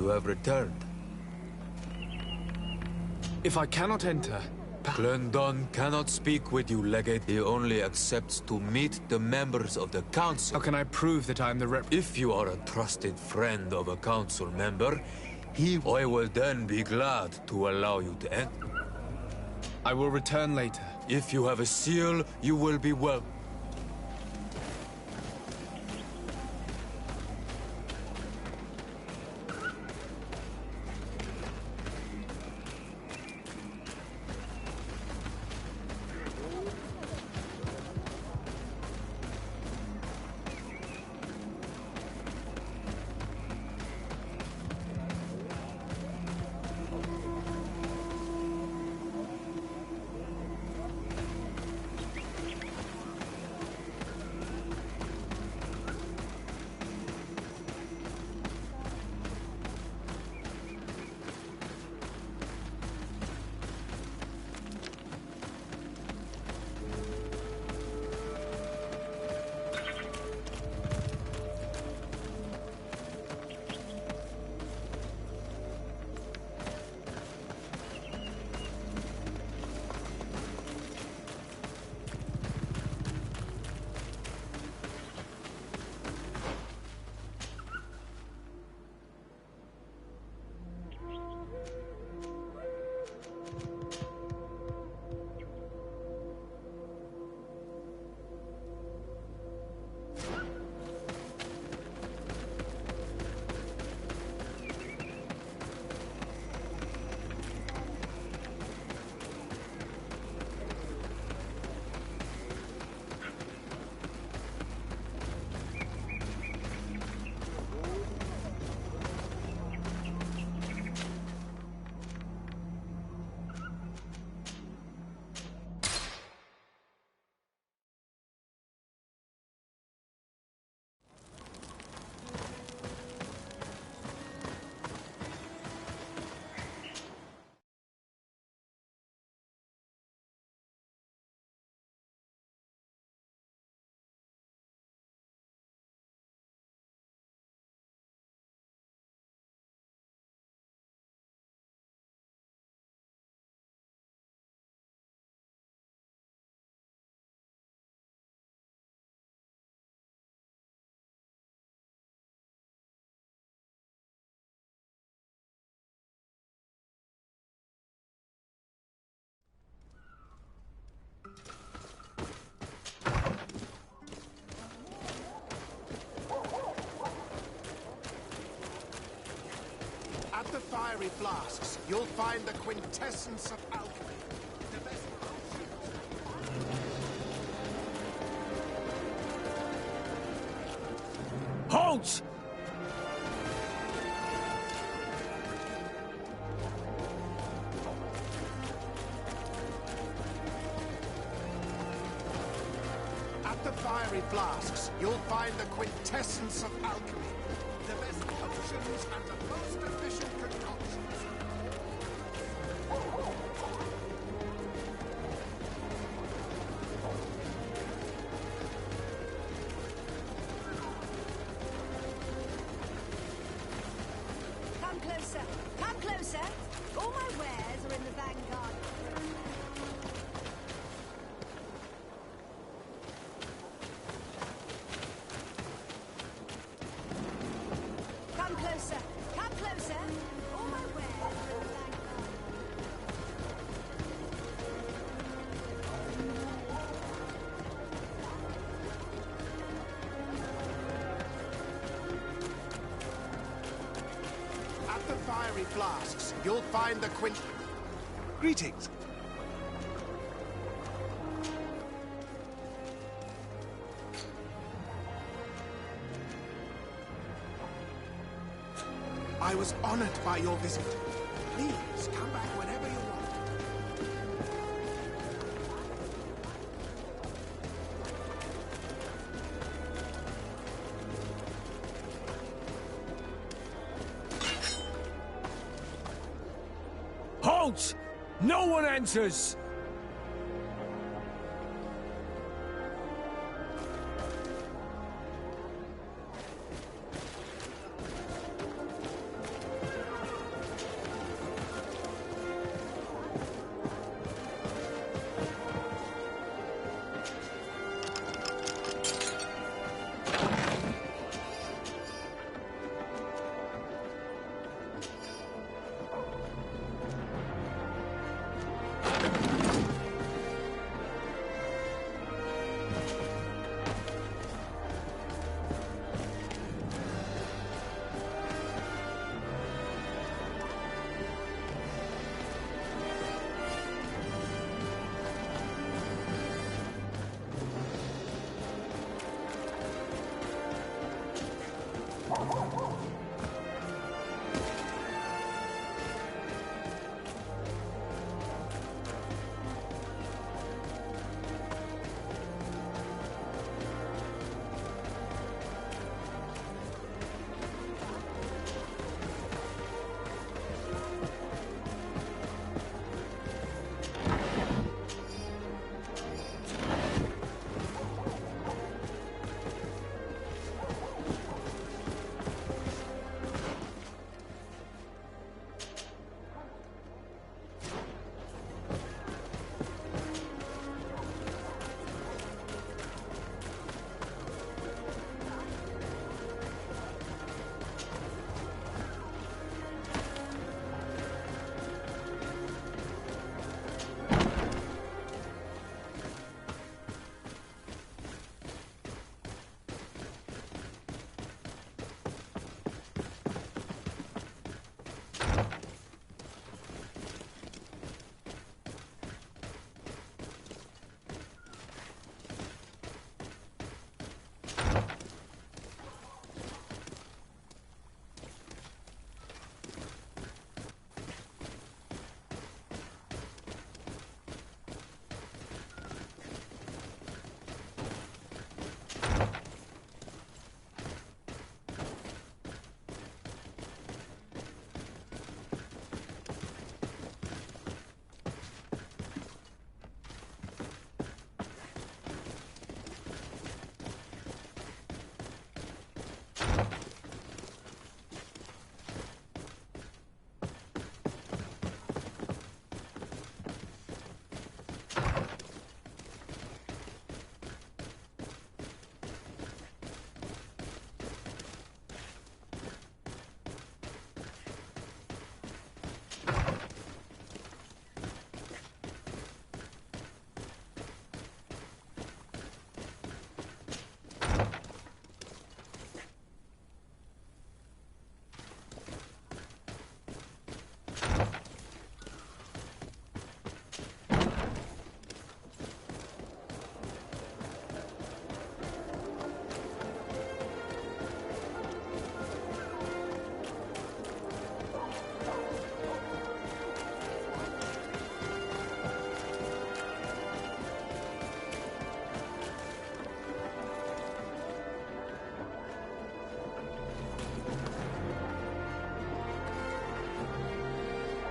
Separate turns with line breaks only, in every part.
You have returned.
If I cannot enter...
Glendon cannot speak with you, Legate. He only accepts to meet the members of the council.
How can I prove that I am the rep...
If you are a trusted friend of a council member, I will then be glad to allow you to enter.
I will return later.
If you have a seal, you will be welcome.
At the fiery flasks, you'll find the quintessence of alchemy. The best
Halt!
At the fiery flasks, you'll find the quintessence of alchemy. The best potions and the most efficient concoctions.
Come closer. Come closer. All my wares are in the vanguard. Come closer. Come closer. All my wares are in the vanguard.
At the fiery flasks, you'll find the Greetings. I was honored by your visit. Please, come back whenever you want.
Halt! No one enters!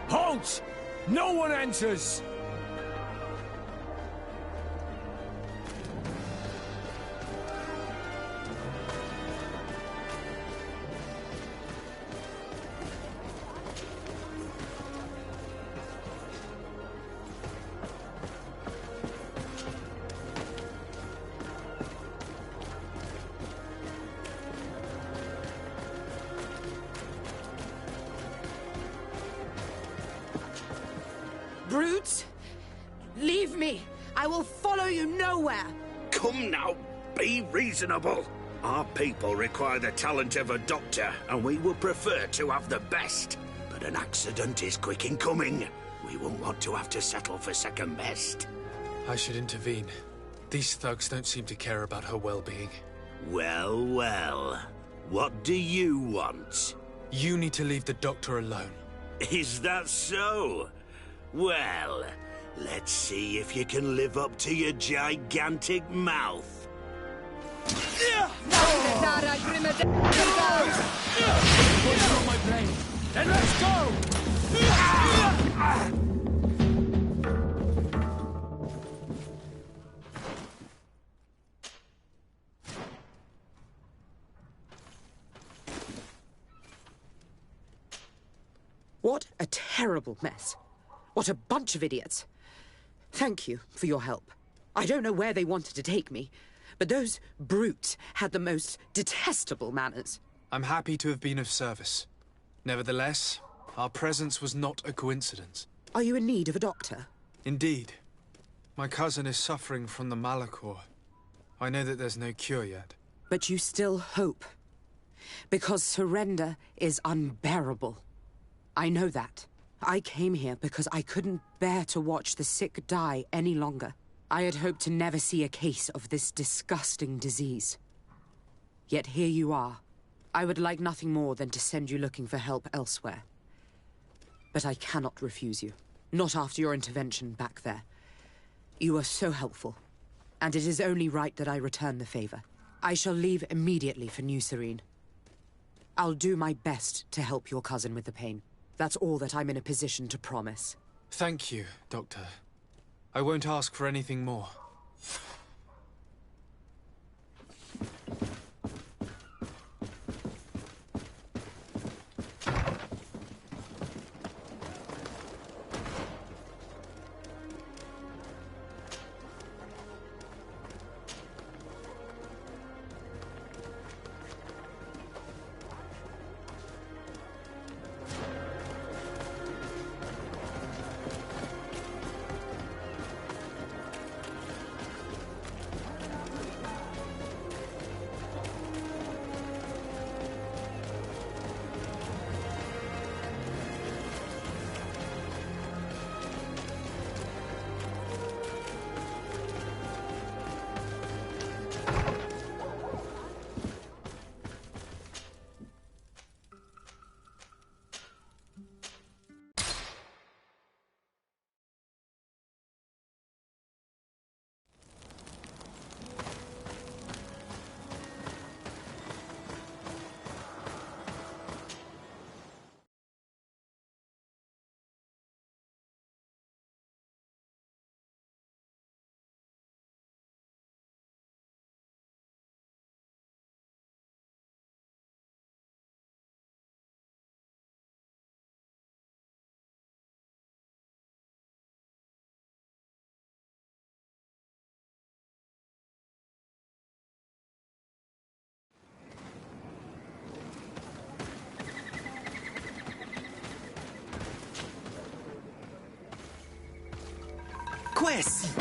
Halt! No one enters!
Brutes! Leave me! I will follow you nowhere!
Come now, be reasonable. Our people require the talent of a doctor, and we would prefer to have the best. But an accident is quick in coming. We won't want to have to settle for second best.
I should intervene. These thugs don't seem to care about her well-being.
Well, well. What do you want?
You need to leave the doctor alone.
Is that so? Well, let's see if you can live up to your gigantic mouth.
On my plane. Then let's go!
What a terrible mess. What a bunch of idiots. Thank you for your help. I don't know where they wanted to take me, but those brutes had the most detestable manners.
I'm happy to have been of service. Nevertheless, our presence was not a coincidence.
Are you in need of a doctor?
Indeed. My cousin is suffering from the Malachor. I know that there's no cure yet.
But you still hope. Because surrender is unbearable. I know that. I came here because I couldn't bear to watch the sick die any longer. I had hoped to never see a case of this disgusting disease. Yet here you are. I would like nothing more than to send you looking for help elsewhere. But I cannot refuse you. Not after your intervention back there. You were so helpful, and it is only right that I return the favor. I shall leave immediately for New Serene. I'll do my best to help your cousin with the pain. That's all that I'm in a position to promise.
Thank you, Doctor. I won't ask for anything more.
Quest!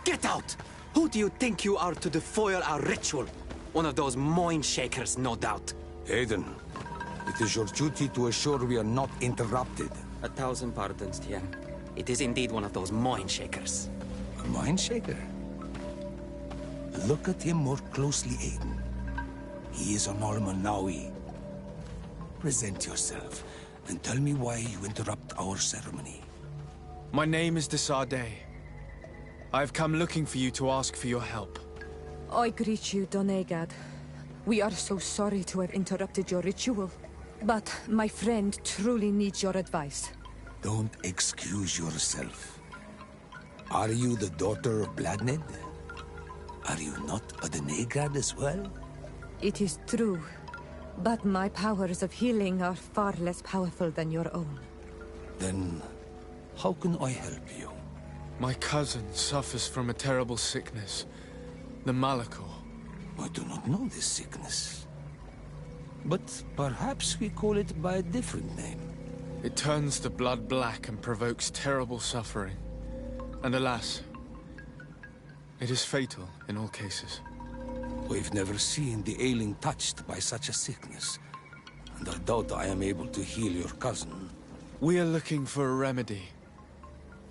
Get out! Who do you think you are to defoil our ritual? One of those mind shakers, no doubt.
Aiden, it is your duty to assure we are not interrupted.
1,000 pardons, Tien. It is indeed one of those mind shakers.
A mind shaker? Look at him more closely, Aiden. He is an Almanawi. Present yourself, and tell me why you interrupt our ceremony.
My name is Desardet. I've come looking for you to ask for your help.
I greet you, Donegad. We are so sorry to have interrupted your ritual. But my friend truly needs your advice.
Don't excuse yourself. Are you the daughter of Bladned? Are you not a Donegad as well?
It is true. But my powers of healing are far less powerful than your own.
Then, how can I help you?
My cousin suffers from a terrible sickness. The Malachor.
I do not know this sickness. But perhaps we call it by a different name.
It turns the blood black and provokes terrible suffering. And alas, it is fatal in all cases.
We've never seen the ailing touched by such a sickness. And I doubt I am able to heal your cousin.
We are looking for a remedy,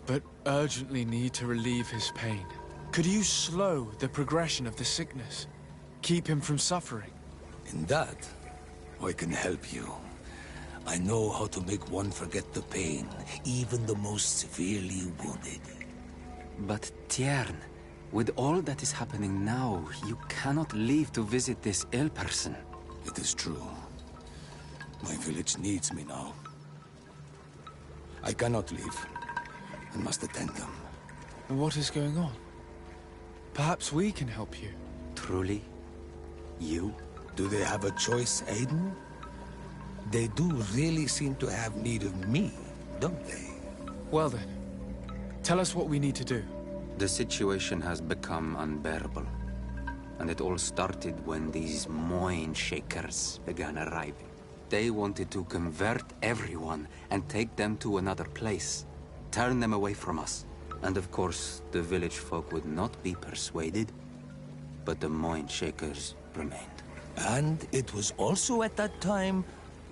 but urgently need to relieve his pain. Could you slow the progression of the sickness? Keep him from suffering?
In that, I can help you. I know how to make one forget the pain, even the most severely wounded.
But Tiern, with all that is happening now, you cannot leave to visit this ill person.
It is true. My village needs me now. I cannot leave. I must attend them.
And what is going on? Perhaps we can help you.
Truly? You?
Do they have a choice, Aiden? They do really seem to have need of me, don't they?
Well then, tell us what we need to do.
The situation has become unbearable. And it all started when these mind shakers began arriving. They wanted to convert everyone and take them to another place. Turn them away from us. And of course, the village folk would not be persuaded, but the Moin Shakers remained.
And it was also at that time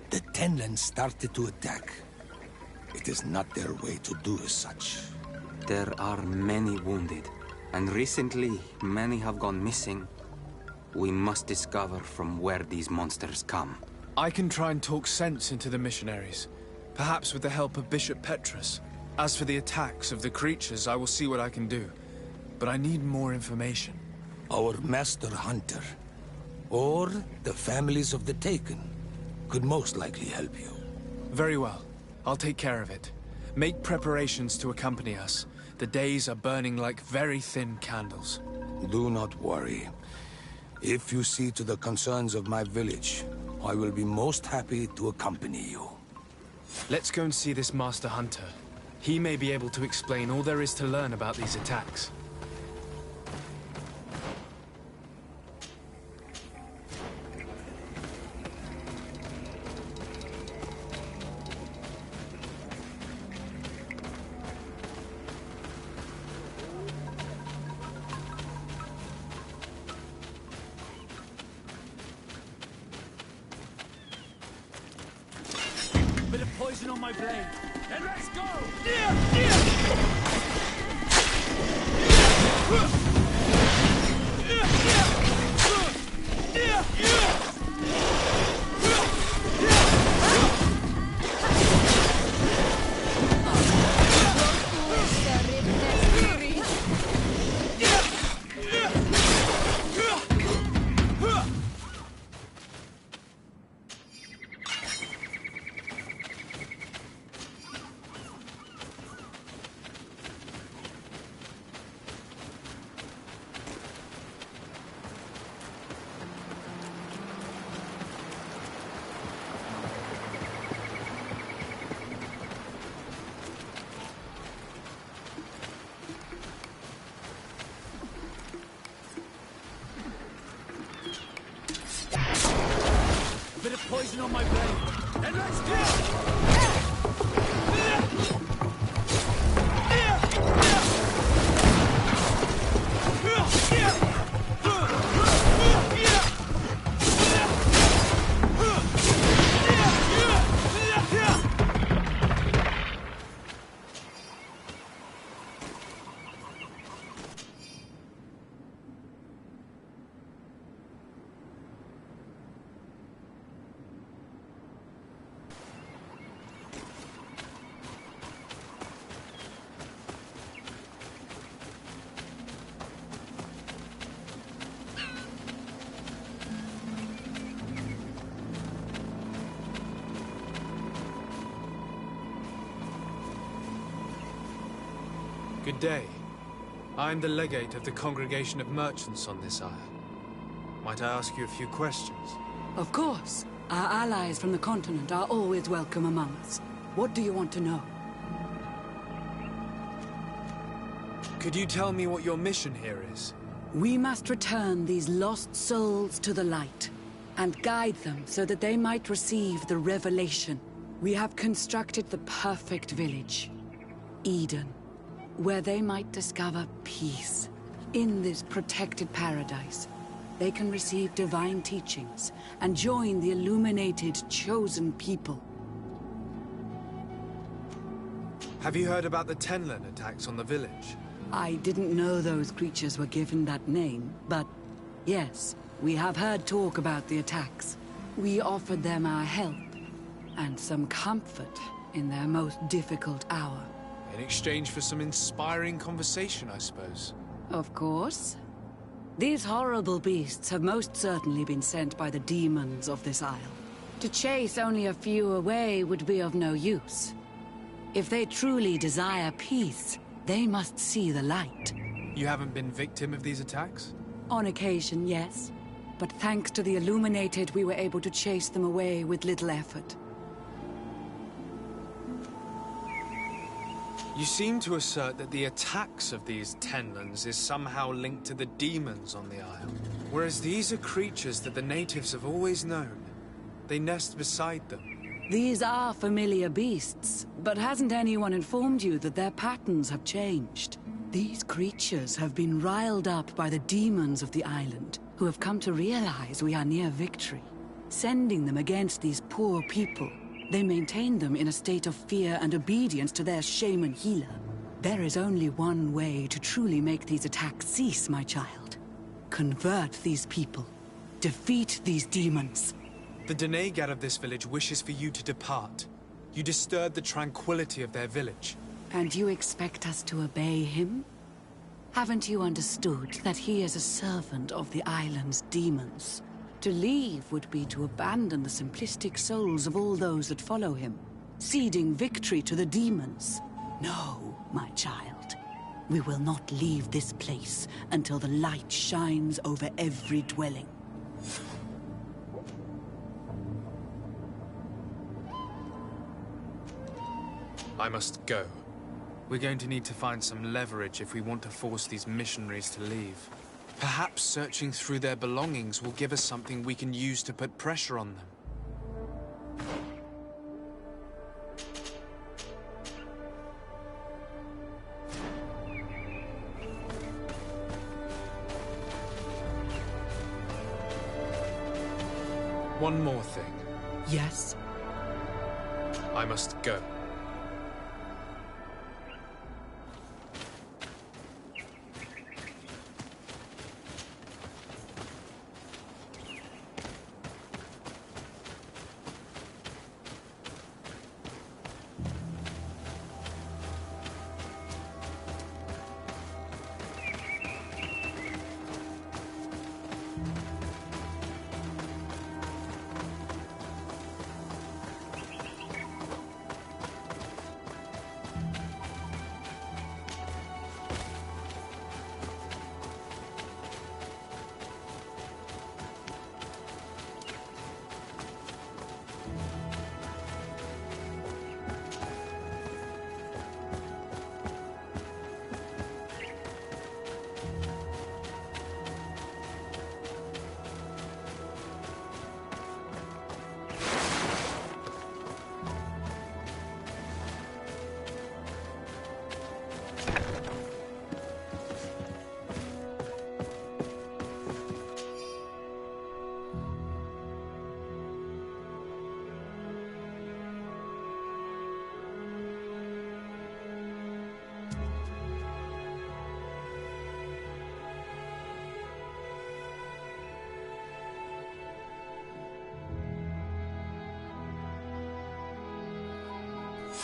the Tenland started to attack. It is not their way to do as such.
There are many wounded, and recently many have gone missing. We must discover from where these monsters come.
I can try and talk sense into the missionaries, perhaps with the help of Bishop Petrus. As for the attacks of the creatures, I will see what I can do. But I need more information.
Our master hunter, or the families of the Taken, could most likely help you.
Very well. I'll take care of it. Make preparations to accompany us. The days are burning like very thin candles.
Do not worry. If you see to the concerns of my village, I will be most happy to accompany you.
Let's go and see this Master Hunter. He may be able to explain all there is to learn about these attacks.
Bit of poison on my blade. And let's go! Bit of poison on my blade. And let's go!
Good day. I am the legate of the Congregation of Merchants on this isle. Might I ask you a few questions?
Of course. Our allies from the continent are always welcome among us. What do you want to know?
Could you tell me what your mission here is?
We must return these lost souls to the light, and guide them so that they might receive the revelation. We have constructed the perfect village, Eden, where they might discover peace. In this protected paradise, they can receive divine teachings and join the illuminated, chosen people.
Have you heard about the Tenland attacks on the village?
I didn't know those creatures were given that name, but yes, we have heard talk about the attacks. We offered them our help and some comfort in their most difficult hour.
In exchange for some inspiring conversation, I suppose.
Of course. These horrible beasts have most certainly been sent by the demons of this isle. To chase only a few away would be of no use. If they truly desire peace, they must see the light.
You haven't been victim of these attacks?
On occasion, yes. But thanks to the Illuminated, we were able to chase them away with little effort.
You seem to assert that the attacks of these Tenlands is somehow linked to the demons on the isle. Whereas these are creatures that the natives have always known. They nest beside them.
These are familiar beasts, but hasn't anyone informed you that their patterns have changed? These creatures have been riled up by the demons of the island, who have come to realize we are near victory. Sending them against these poor people, they maintain them in a state of fear and obedience to their shaman healer. There is only one way to truly make these attacks cease, my child. Convert these people. Defeat these demons.
The Donegad of this village wishes for you to depart. You disturb the tranquility of their village.
And you expect us to obey him? Haven't you understood that he is a servant of the island's demons? To leave would be to abandon the simplistic souls of all those that follow him, ceding victory to the demons. No, my child. We will not leave this place until the light shines over every dwelling.
I must go. We're going to need to find some leverage if we want to force these missionaries to leave. Perhaps searching through their belongings will give us something we can use to put pressure on them. One more thing.
Yes?
I must go.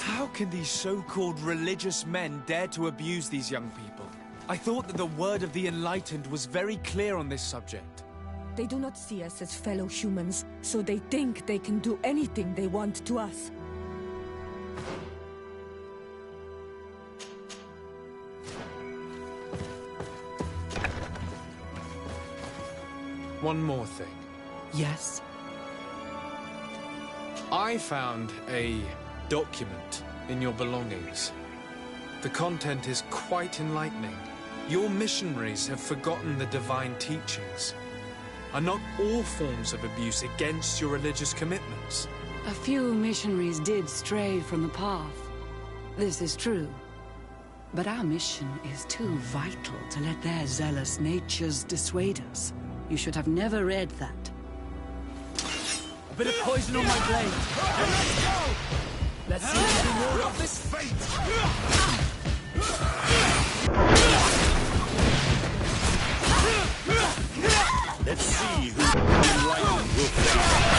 How can these so-called religious men dare to abuse these young people? I thought that the word of the Enlightened was very clear on this subject.
They do not see us as fellow humans, so they think they can do anything they want to us.
One more thing.
Yes?
I found a document in your belongings. The content is quite enlightening. Your missionaries have forgotten the divine teachings. Are not all forms of abuse against your religious commitments?
A few missionaries did stray from the path. This is true. But our mission is too vital to let their zealous natures dissuade us. You should have never read that.
A bit of poison on my blade. And let's go! Let's see anything more of this fate!
Let's see who enlightened will face.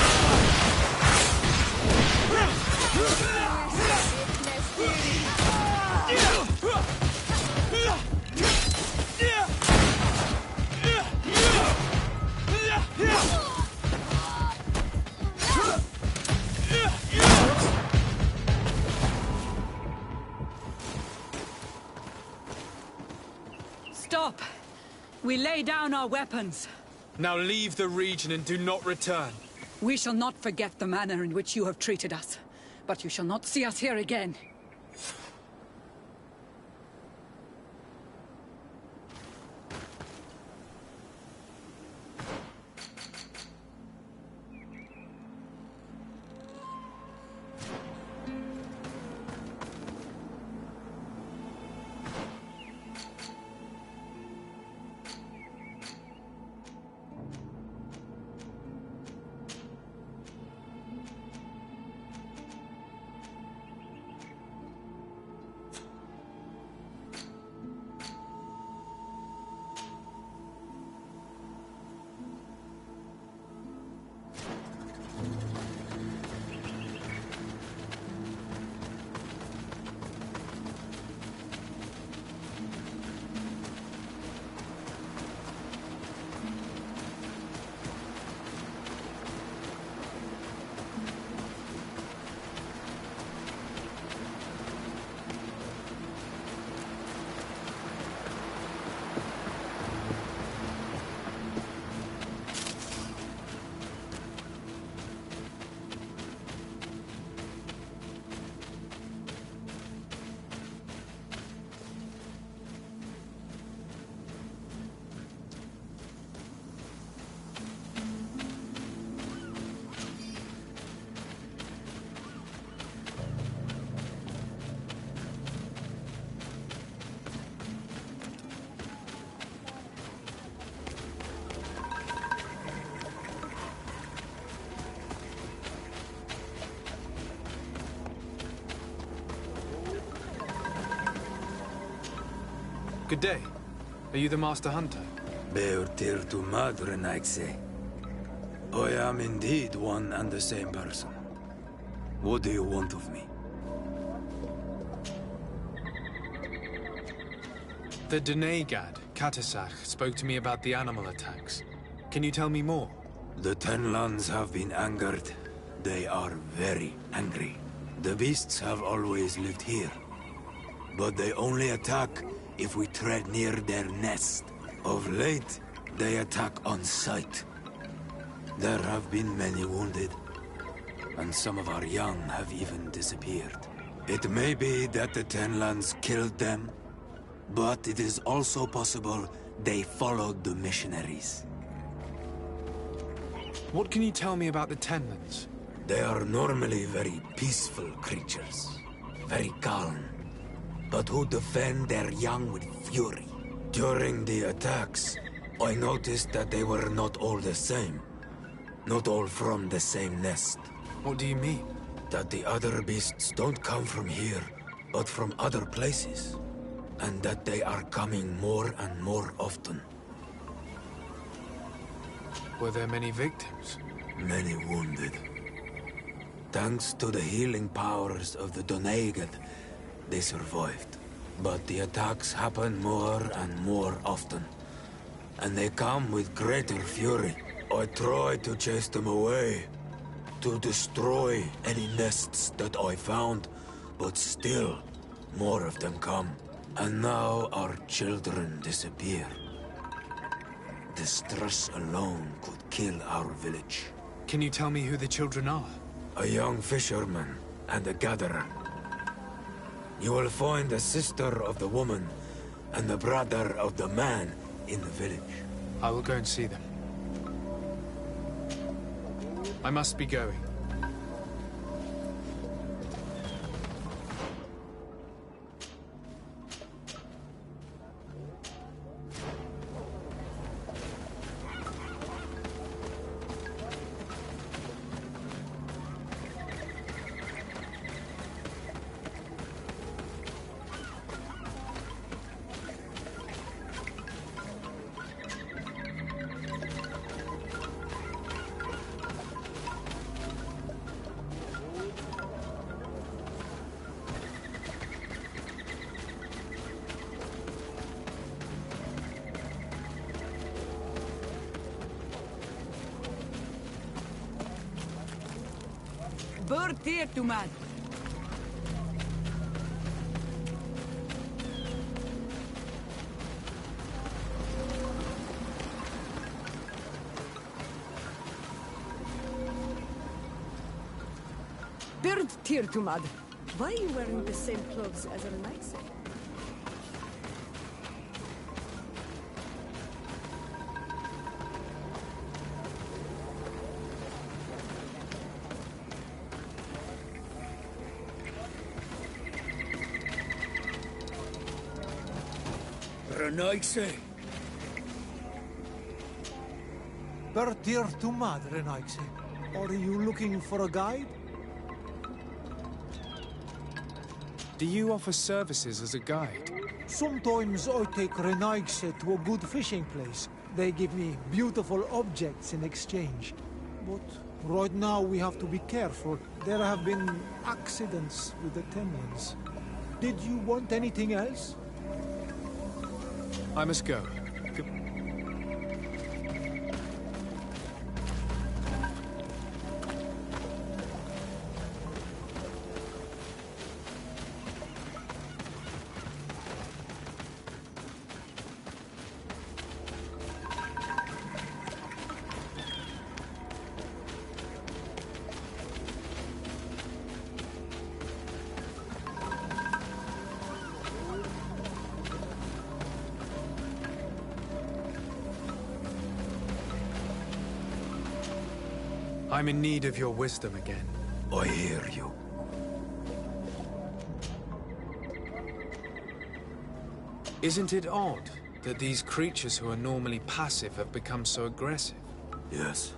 Stop! We lay down our weapons.
Now leave the region and do not return.
We shall not forget the manner in which you have treated us, but you shall not see us here again.
Good day. Are you the Master Hunter?
Beurtir tu madre, Naixe. I am indeed one and the same person. What do you want of me?
The Donegad, Katasach, spoke to me about the animal attacks. Can you tell me more?
The Tenlands have been angered. They are very angry. The beasts have always lived here. But they only attack if we tread near their nest. Of late, they attack on sight. There have been many wounded, and some of our young have even disappeared. It may be that the Tenlands killed them, but it is also possible they followed the missionaries.
What can you tell me about the Tenlands?
They are normally very peaceful creatures, very calm, but who defend their young with fury. During the attacks, I noticed that they were not all the same. Not all from the same nest.
What do you mean?
That the other beasts don't come from here, but from other places. And that they are coming more and more often.
Were there many victims?
Many wounded. Thanks to the healing powers of the Donegad, they survived. But the attacks happen more and more often. And they come with greater fury. I tried to chase them away, to destroy any nests that I found, but still, more of them come. And now our children disappear. The stress alone could kill our village.
Can you tell me who the children are?
A young fisherman and a gatherer. You will find the sister of the woman and the brother of the man in the village.
I will go and see them. I must be going.
Burtir tu man.
Burtir tu mad. Why are you wearing the same clothes as a Naixe?
Renaixi.
Bertir tu madre, Renaixi. Are you looking for a guide?
Do you offer services as a guide?
Sometimes I take Renaixi to a good fishing place. They give me beautiful objects in exchange. But right now we have to be careful. There have been accidents with the Tenlands. Did you want anything else?
I must go. I'm in need of your wisdom again.
I hear you.
Isn't it odd that these creatures who are normally passive have become so aggressive?
Yes.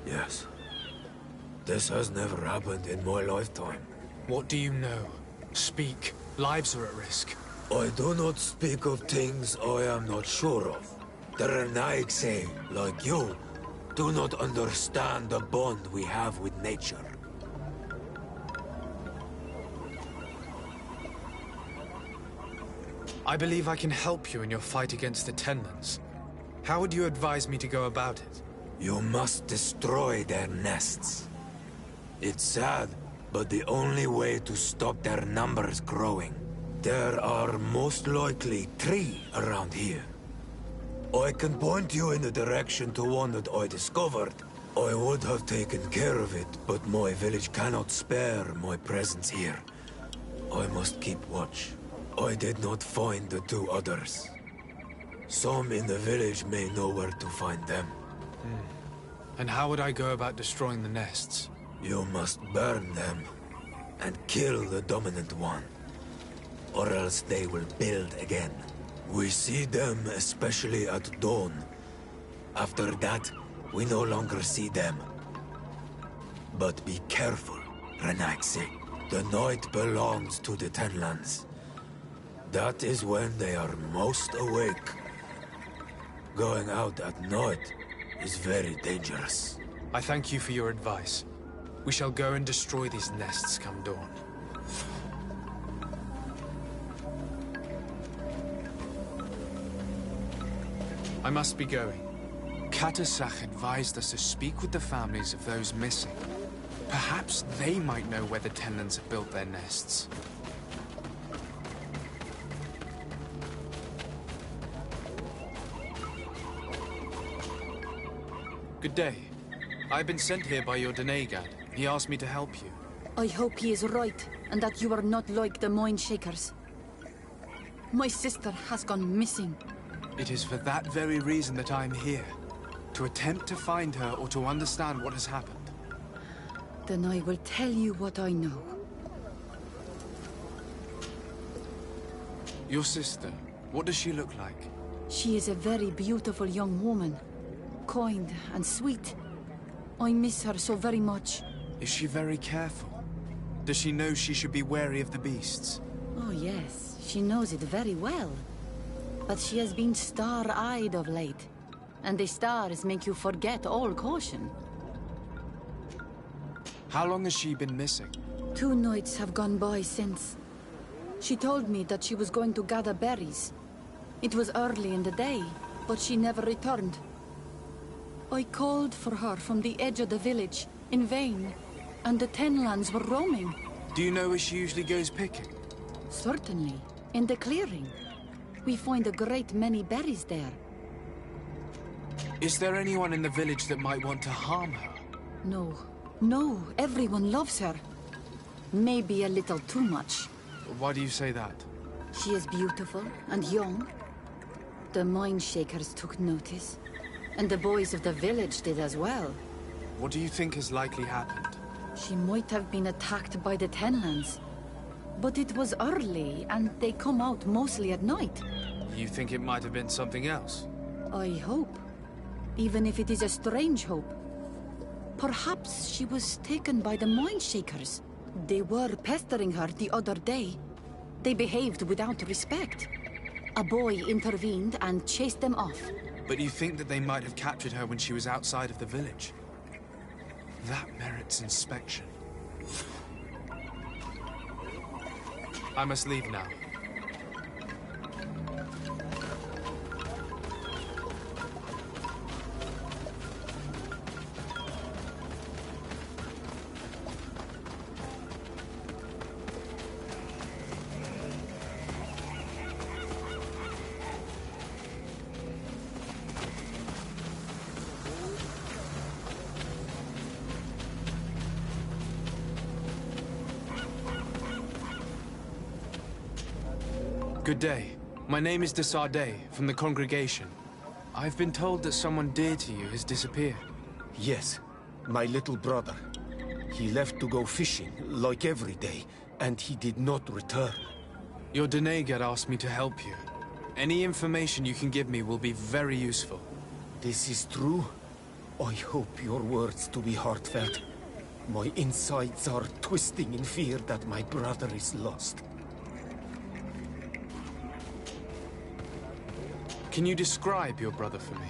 Yes. This has never happened in my lifetime.
What do you know? Speak. Lives are at risk.
I do not speak of things I am not sure of. The Renaigse, like you, do not understand the bond we have with nature.
I believe I can help you in your fight against the Tenlands. How would you advise me to go about it?
You must destroy their nests. It's sad, but the only way to stop their numbers growing. There are most likely 3 around here. I can point you in the direction to one that I discovered. I would have taken care of it, but my village cannot spare my presence here. I must keep watch. I did not find the 2 others. Some in the village may know where to find them.
And how would I go about destroying the nests?
You must burn them and kill the dominant one, or else they will build again. We see them especially at dawn. After that, we no longer see them. But be careful, Renaigse. The night belongs to the Tenlands. That is when they are most awake. Going out at night is very dangerous.
I thank you for your advice. We shall go and destroy these nests come dawn. I must be going. Katasach advised us to speak with the families of those missing. Perhaps they might know where the Tenlands have built their nests. Good day. I've been sent here by your Donegad. He asked me to help you.
I hope he is right, and that you are not like the Mind Shakers. My sister has gone missing.
It is for that very reason that I'm here. To attempt to find her or to understand what has happened.
Then I will tell you what I know.
Your sister, what does she look like?
She is a very beautiful young woman. Kind and sweet. I miss her so very much.
Is she very careful? Does she know she should be wary of the beasts?
Oh yes, she knows it very well. But she has been star-eyed of late. And the stars make you forget all caution.
How long has she been missing?
2 nights have gone by since. She told me that she was going to gather berries. It was early in the day, but she never returned. I called for her from the edge of the village, in vain, and the Tenlands were roaming.
Do you know where she usually goes picking?
Certainly, in the clearing. We find a great many berries there.
Is there anyone in the village that might want to harm her?
No, everyone loves her. Maybe a little too much.
Why do you say that?
She is beautiful and young. The Mind Shakers took notice. And the boys of the village did as well.
What do you think has likely happened?
She might have been attacked by the Tenlands. But it was early, and they come out mostly at night.
You think it might have been something else?
I hope. Even if it is a strange hope. Perhaps she was taken by the Mind Shakers. They were pestering her the other day. They behaved without respect. A boy intervened and chased them off.
But you think that they might have captured her when she was outside of the village? That merits inspection. I must leave now. Good day. My name is Desardet, from the congregation. I've been told that someone dear to you has disappeared.
Yes, my little brother. He left to go fishing, like every day, and he did not return.
Your Donegad asked me to help you. Any information you can give me will be very useful.
This is true? I hope your words to be heartfelt. My insides are twisting in fear that my brother is lost.
Can you describe your brother for me?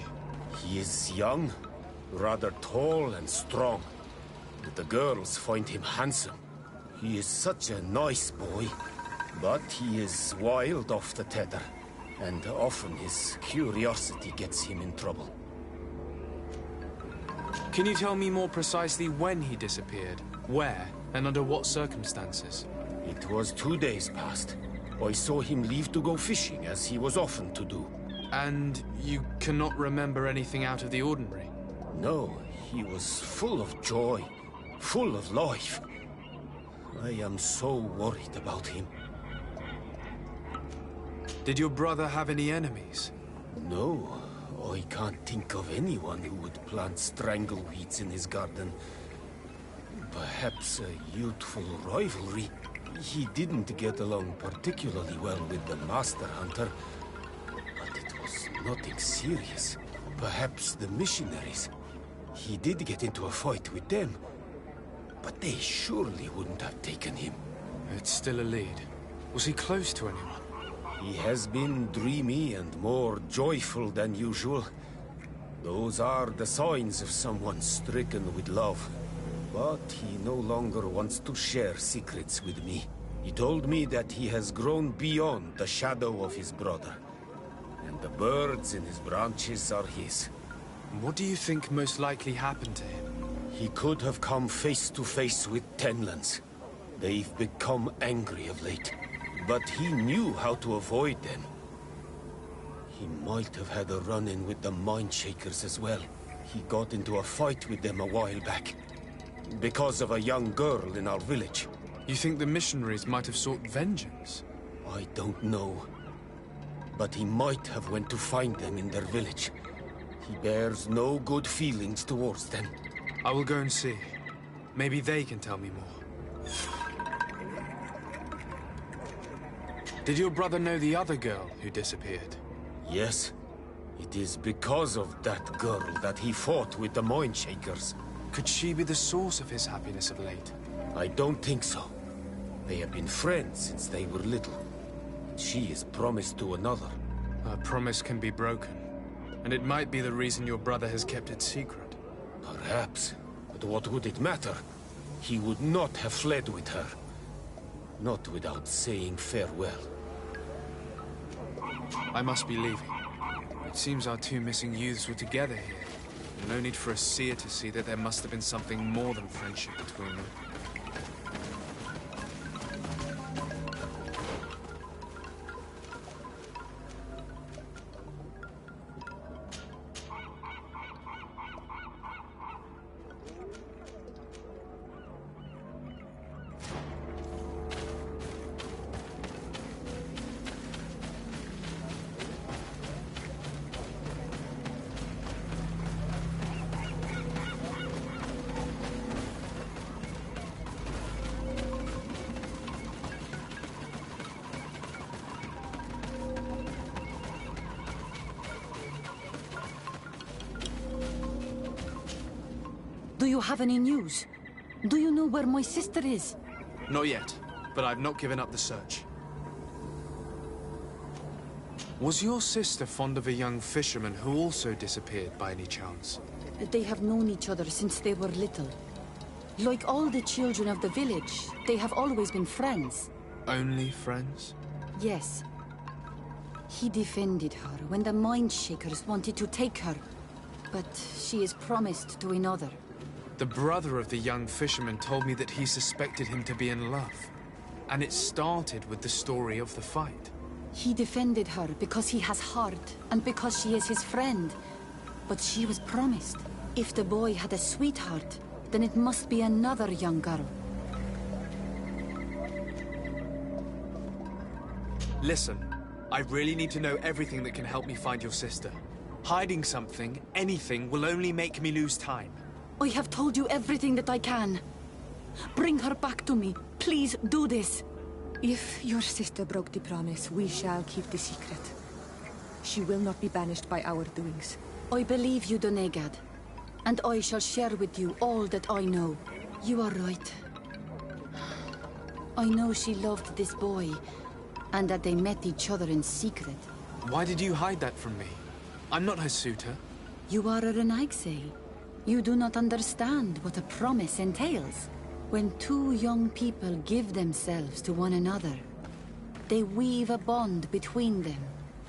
He is young, rather tall and strong. The girls find him handsome. He is such a nice boy, but he is wild off the tether, and often his curiosity gets him in trouble.
Can you tell me more precisely when he disappeared, where, and under what circumstances?
It was 2 days past. I saw him leave to go fishing, as he was often to do.
And you cannot remember anything out of the ordinary?
No, he was full of joy, full of life. I am so worried about him.
Did your brother have any enemies?
No, I can't think of anyone who would plant strangleweeds in his garden. Perhaps a youthful rivalry. He didn't get along particularly well with the Master Hunter, but it was nothing serious. Perhaps the missionaries. He did get into a fight with them, but they surely wouldn't have taken him.
It's still a lead. Was he close to anyone?
He has been dreamy and more joyful than usual. Those are the signs of someone stricken with love. But he no longer wants to share secrets with me. He told me that he has grown beyond the shadow of his brother, and the birds in his branches are his.
What do you think most likely happened to him?
He could have come face to face with Tenlands. They've become angry of late, but he knew how to avoid them. He might have had a run-in with the Mindshakers as well. He got into a fight with them a while back, because of a young girl in our village.
You think the missionaries might have sought vengeance?
I don't know. But he might have went to find them in their village. He bears no good feelings towards them.
I will go and see. Maybe they can tell me more. Did your brother know the other girl who disappeared?
Yes. It is because of that girl that he fought with the Mindshakers.
Could she be the source of his happiness of late?
I don't think so. They have been friends since they were little. She is promised to another.
A promise can be broken. And it might be the reason your brother has kept it secret.
Perhaps. But what would it matter? He would not have fled with her. Not without saying farewell.
I must be leaving. It seems our two missing youths were together here. No need for a seer to see that there must have been something more than friendship between them.
Do you have any news? Do you know where my sister is?
Not yet, but I've not given up the search. Was your sister fond of a young fisherman who also disappeared by any chance?
They have known each other since they were little. Like all the children of the village, they have always been friends.
Only friends?
Yes. He defended her when the Mindshakers wanted to take her, but she is promised to another.
The brother of the young fisherman told me that he suspected him to be in love. And it started with the story of the fight.
He defended her because he has heart, and because she is his friend. But she was promised. If the boy had a sweetheart, then it must be another young girl.
Listen, I really need to know everything that can help me find your sister. Hiding something, anything, will only make me lose time.
I have told you everything that I can. Bring her back to me. Please do this.
If your sister broke the promise, we shall keep the secret. She will not be banished by our doings.
I believe you, Donegad. And I shall share with you all that I know. You are right. I know she loved this boy, and that they met each other in secret.
Why did you hide that from me? I'm not her suitor.
You are a Renaigse. You do not understand what a promise entails. When two young people give themselves to one another, they weave a bond between them,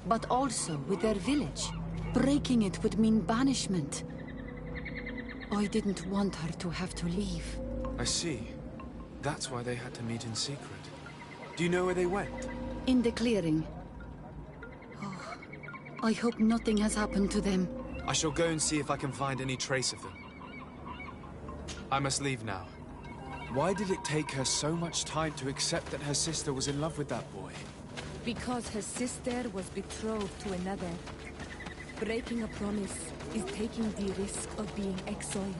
but also with their village. Breaking it would mean banishment. I didn't want her to have to leave.
I see. That's why they had to meet in secret. Do you know where they went?
In the clearing. Oh, I hope nothing has happened to them.
I shall go and see if I can find any trace of them. I must leave now. Why did it take her so much time to accept that her sister was in love with that boy?
Because her sister was betrothed to another. Breaking a promise is taking the risk of being exiled.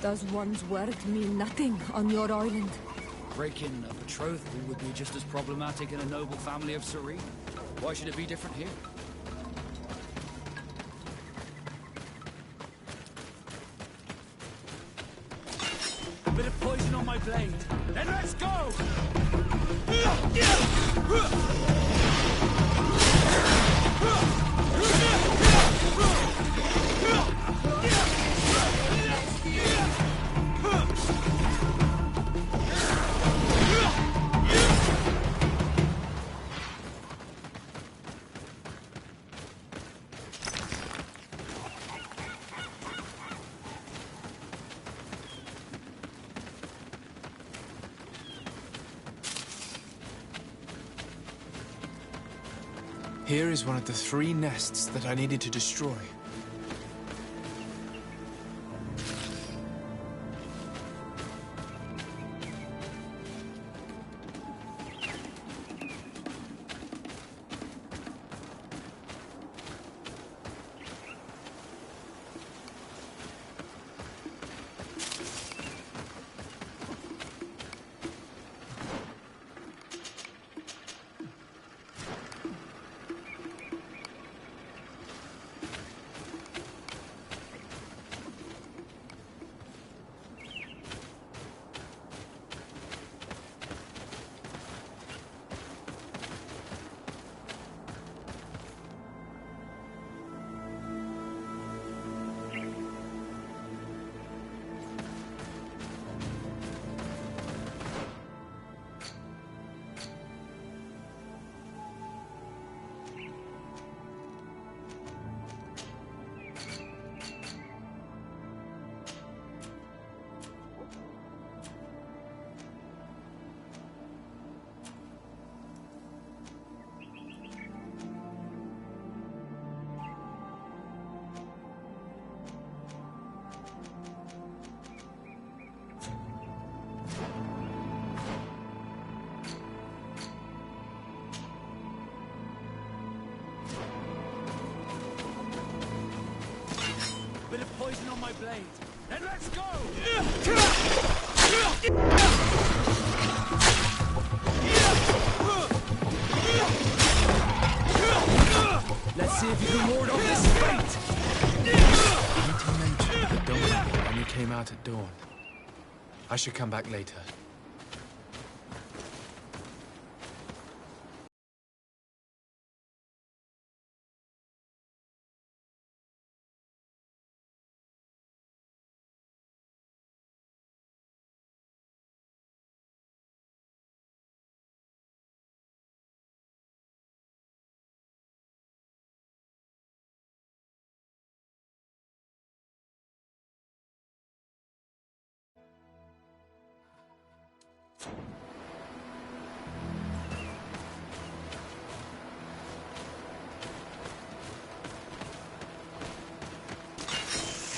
Does one's word mean nothing on your island?
Breaking a betrothal would be just as problematic in a noble family of Serene. Why should it be different here? A bit of poison on my blade. Then let's go!
Here is one of the 3 nests that I needed to destroy.
Bit of poison on my blade. Then let's go!
Let's see if you can ward off this fate! Meeting mentioned the Dominator only came out at dawn. I should come back later.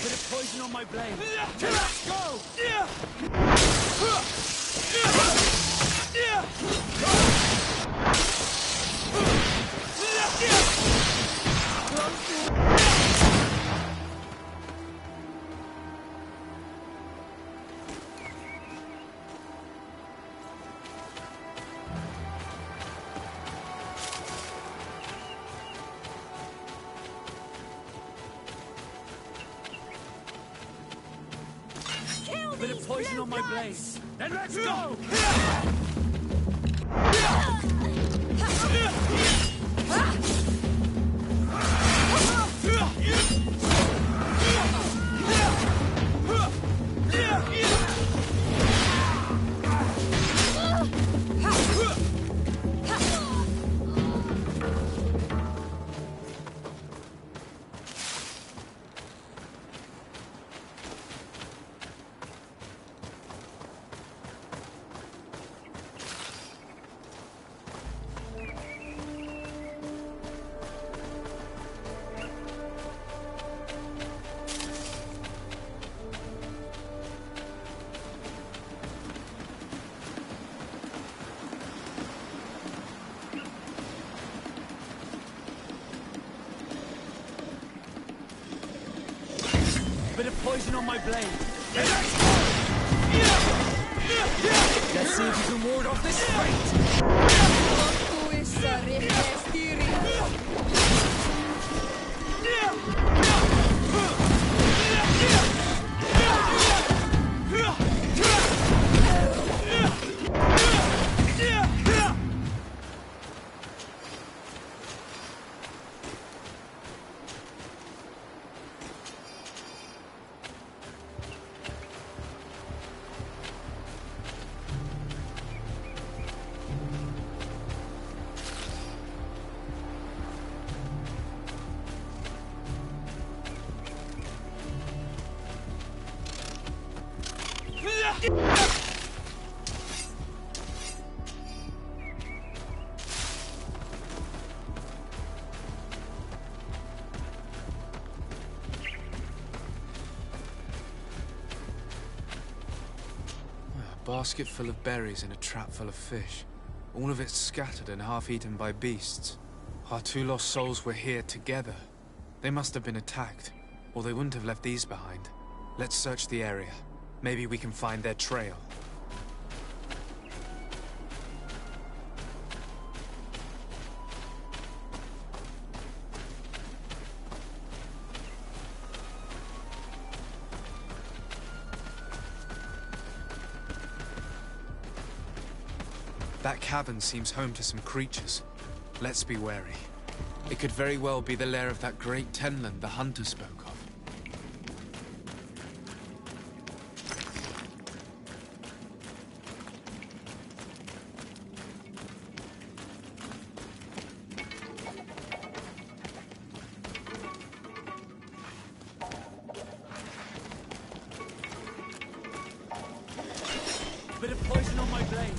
Bit of poison on my blade. Let's go! Bit of poison on my blade. Then let's go! bit of poison on my blade. Let's see if you can ward off this
Basket full of berries and a trap full of fish. All of it scattered and half-eaten by beasts. Our 2 lost souls were here together. They must have been attacked, or they wouldn't have left these behind. Let's search the area. Maybe we can find their trail. That cavern seems home to some creatures. Let's be wary. It could very well be the lair of that great tenland the hunter spoke of.
Bit of poison on my blade.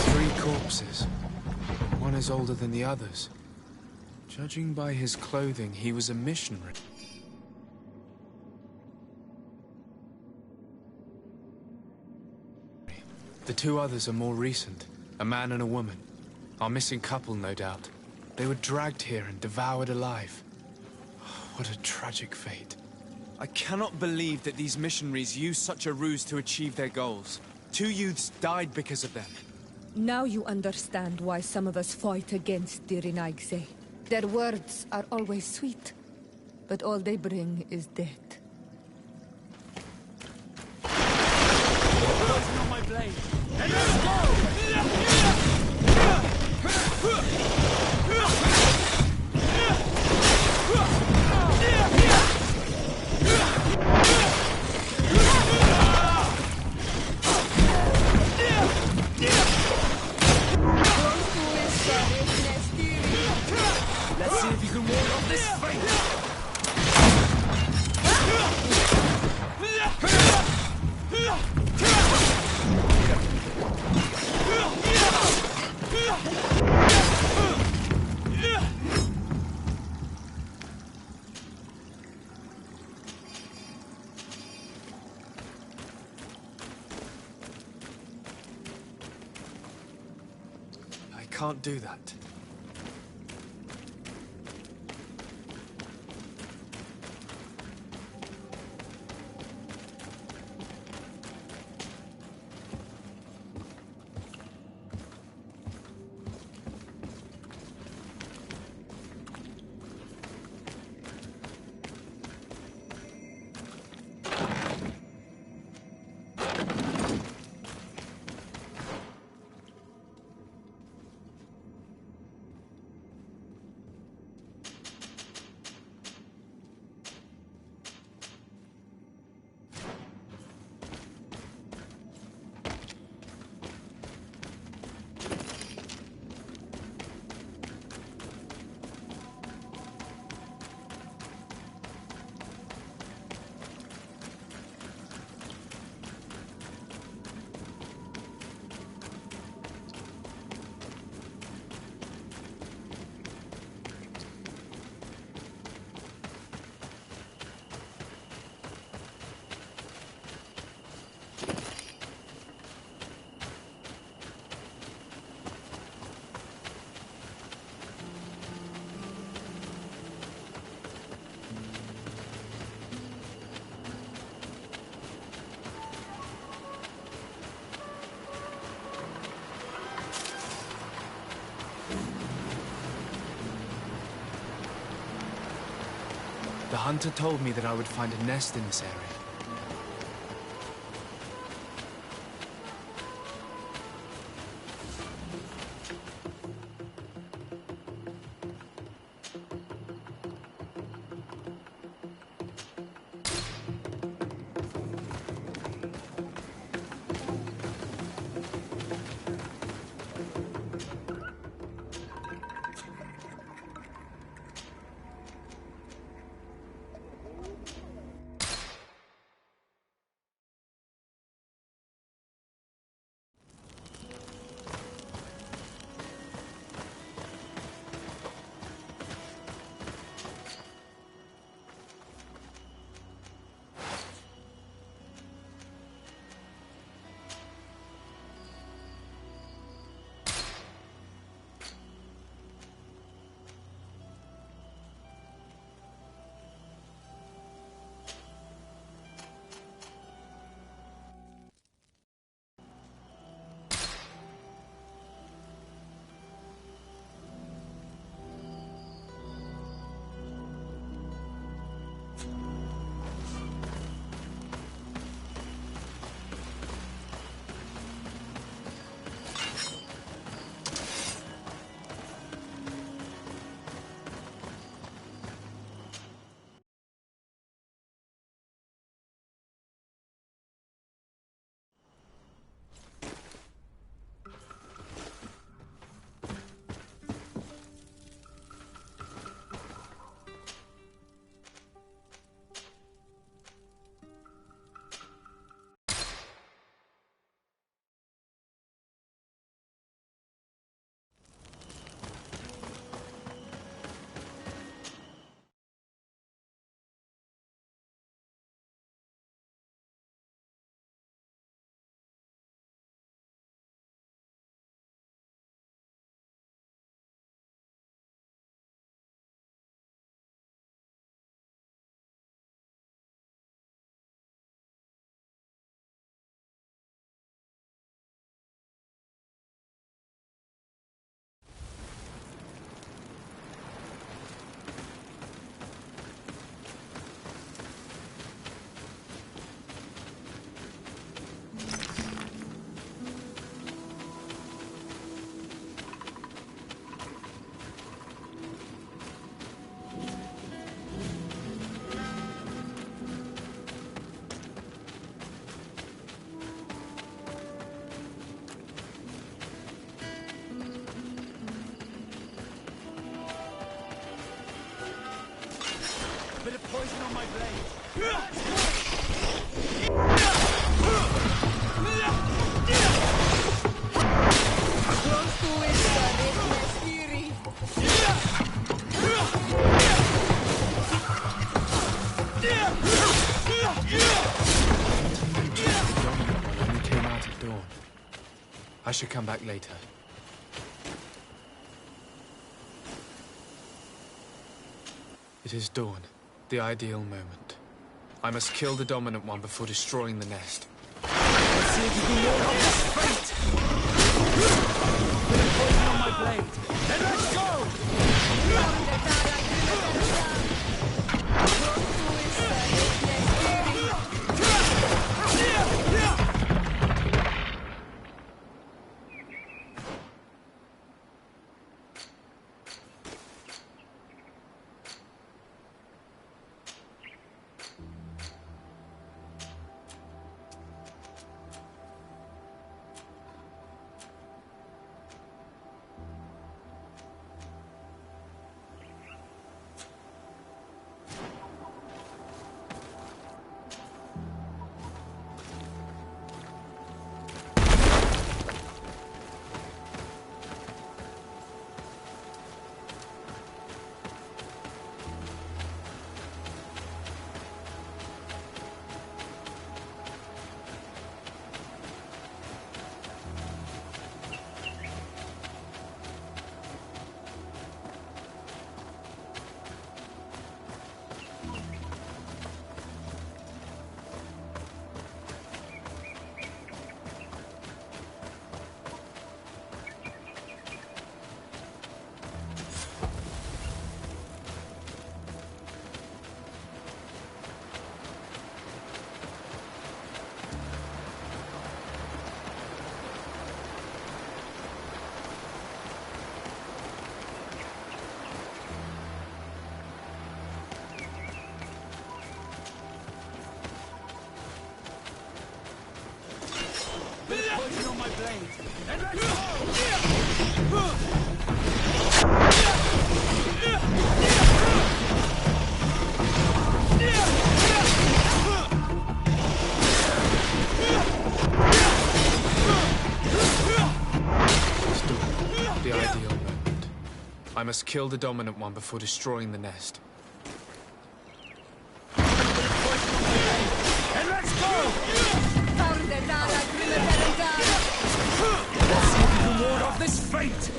Three corpses. One is older than the others. Judging by his clothing, he was a missionary. The 2 others are more recent. A man and a woman. Our missing couple, no doubt. They were dragged here and devoured alive. What a tragic fate. I cannot believe that these missionaries used such a ruse to achieve their goals. 2 youths died because of them.
Now you understand why some of us fight against the Renaigse. Their words are always sweet, but all they bring is death.
Poison on my blade. And let's go!
'I can't do that. The hunter told me that I would find a nest in this area.
Bit of poison on my blade.
Only came out at dawn. I should come back later. It is dawn, the ideal moment. I must kill the dominant one before destroying the nest.
Let's see if you can ward off this fate! Bit of poison on my blade. Then let's go! blade. And let's go!
The ideal moment. I must kill the dominant one before destroying the nest.
And let's go!
Let's see if we can ward off this fate!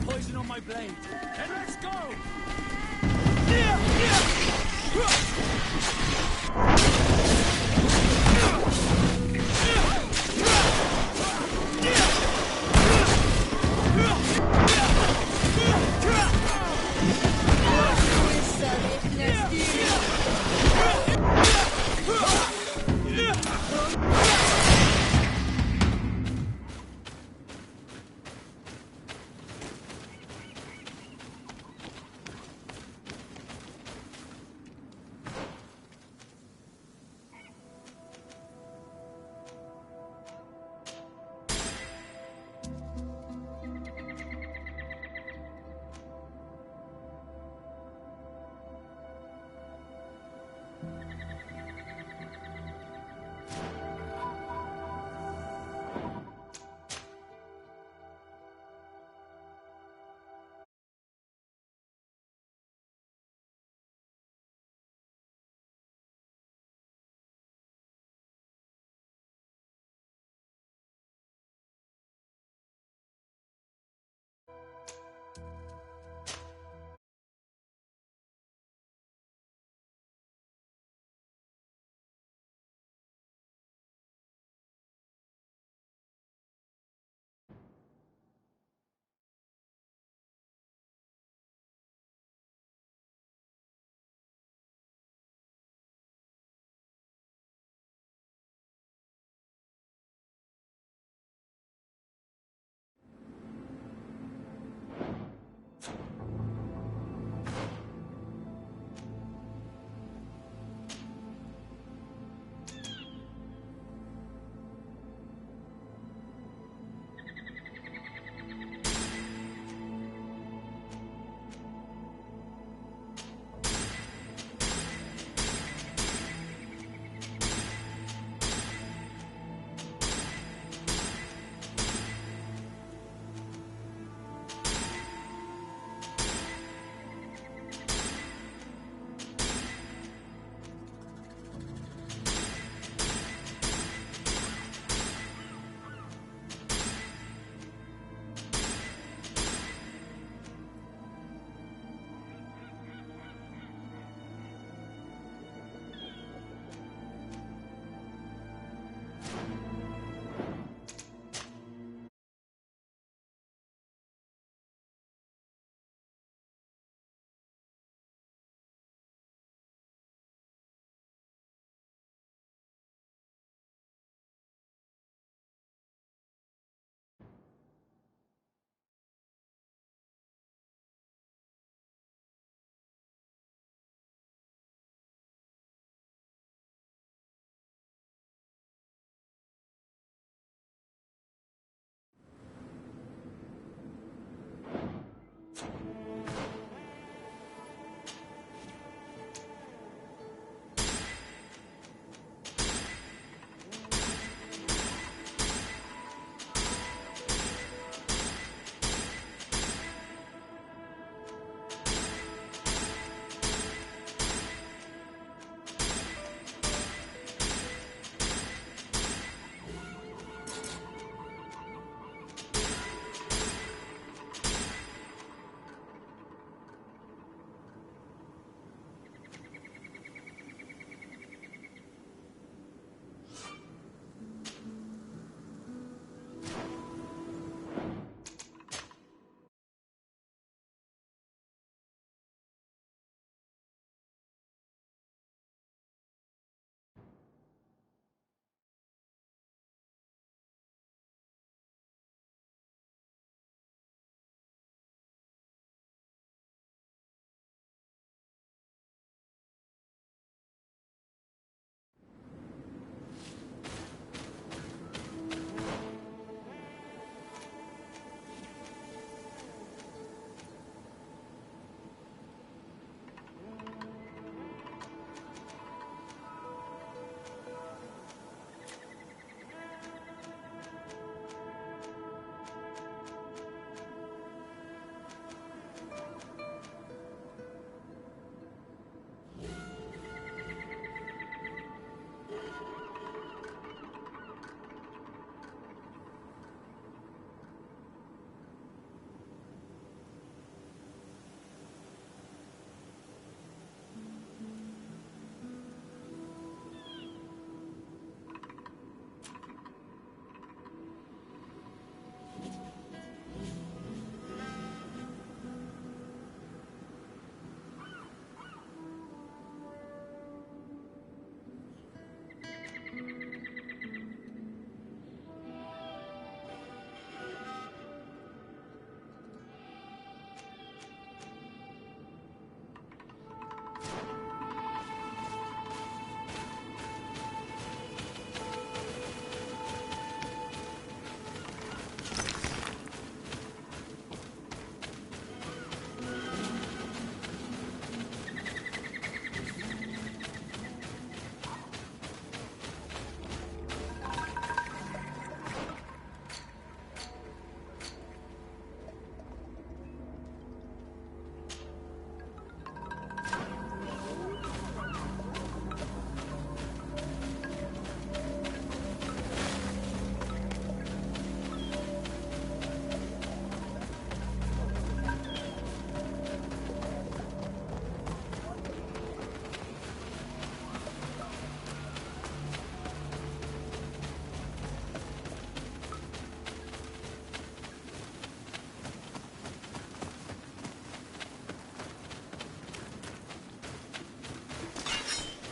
Poison on my blade. And let's go!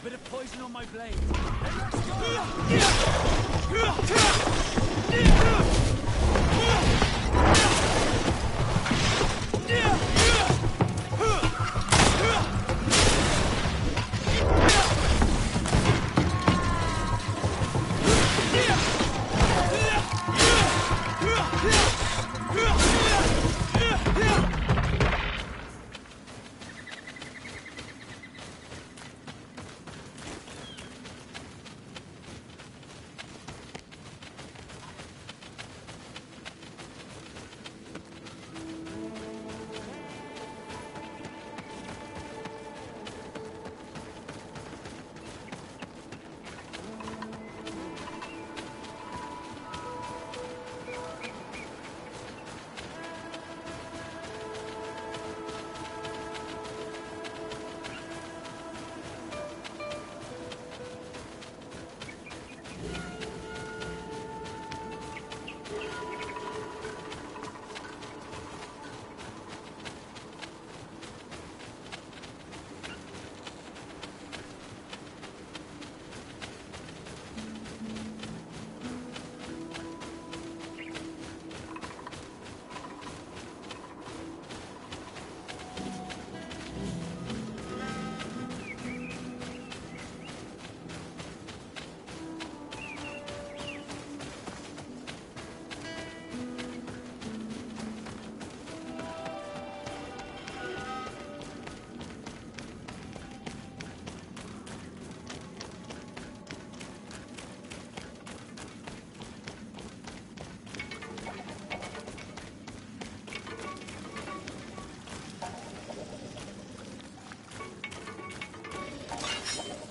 bit of poison on my blade. And let's go!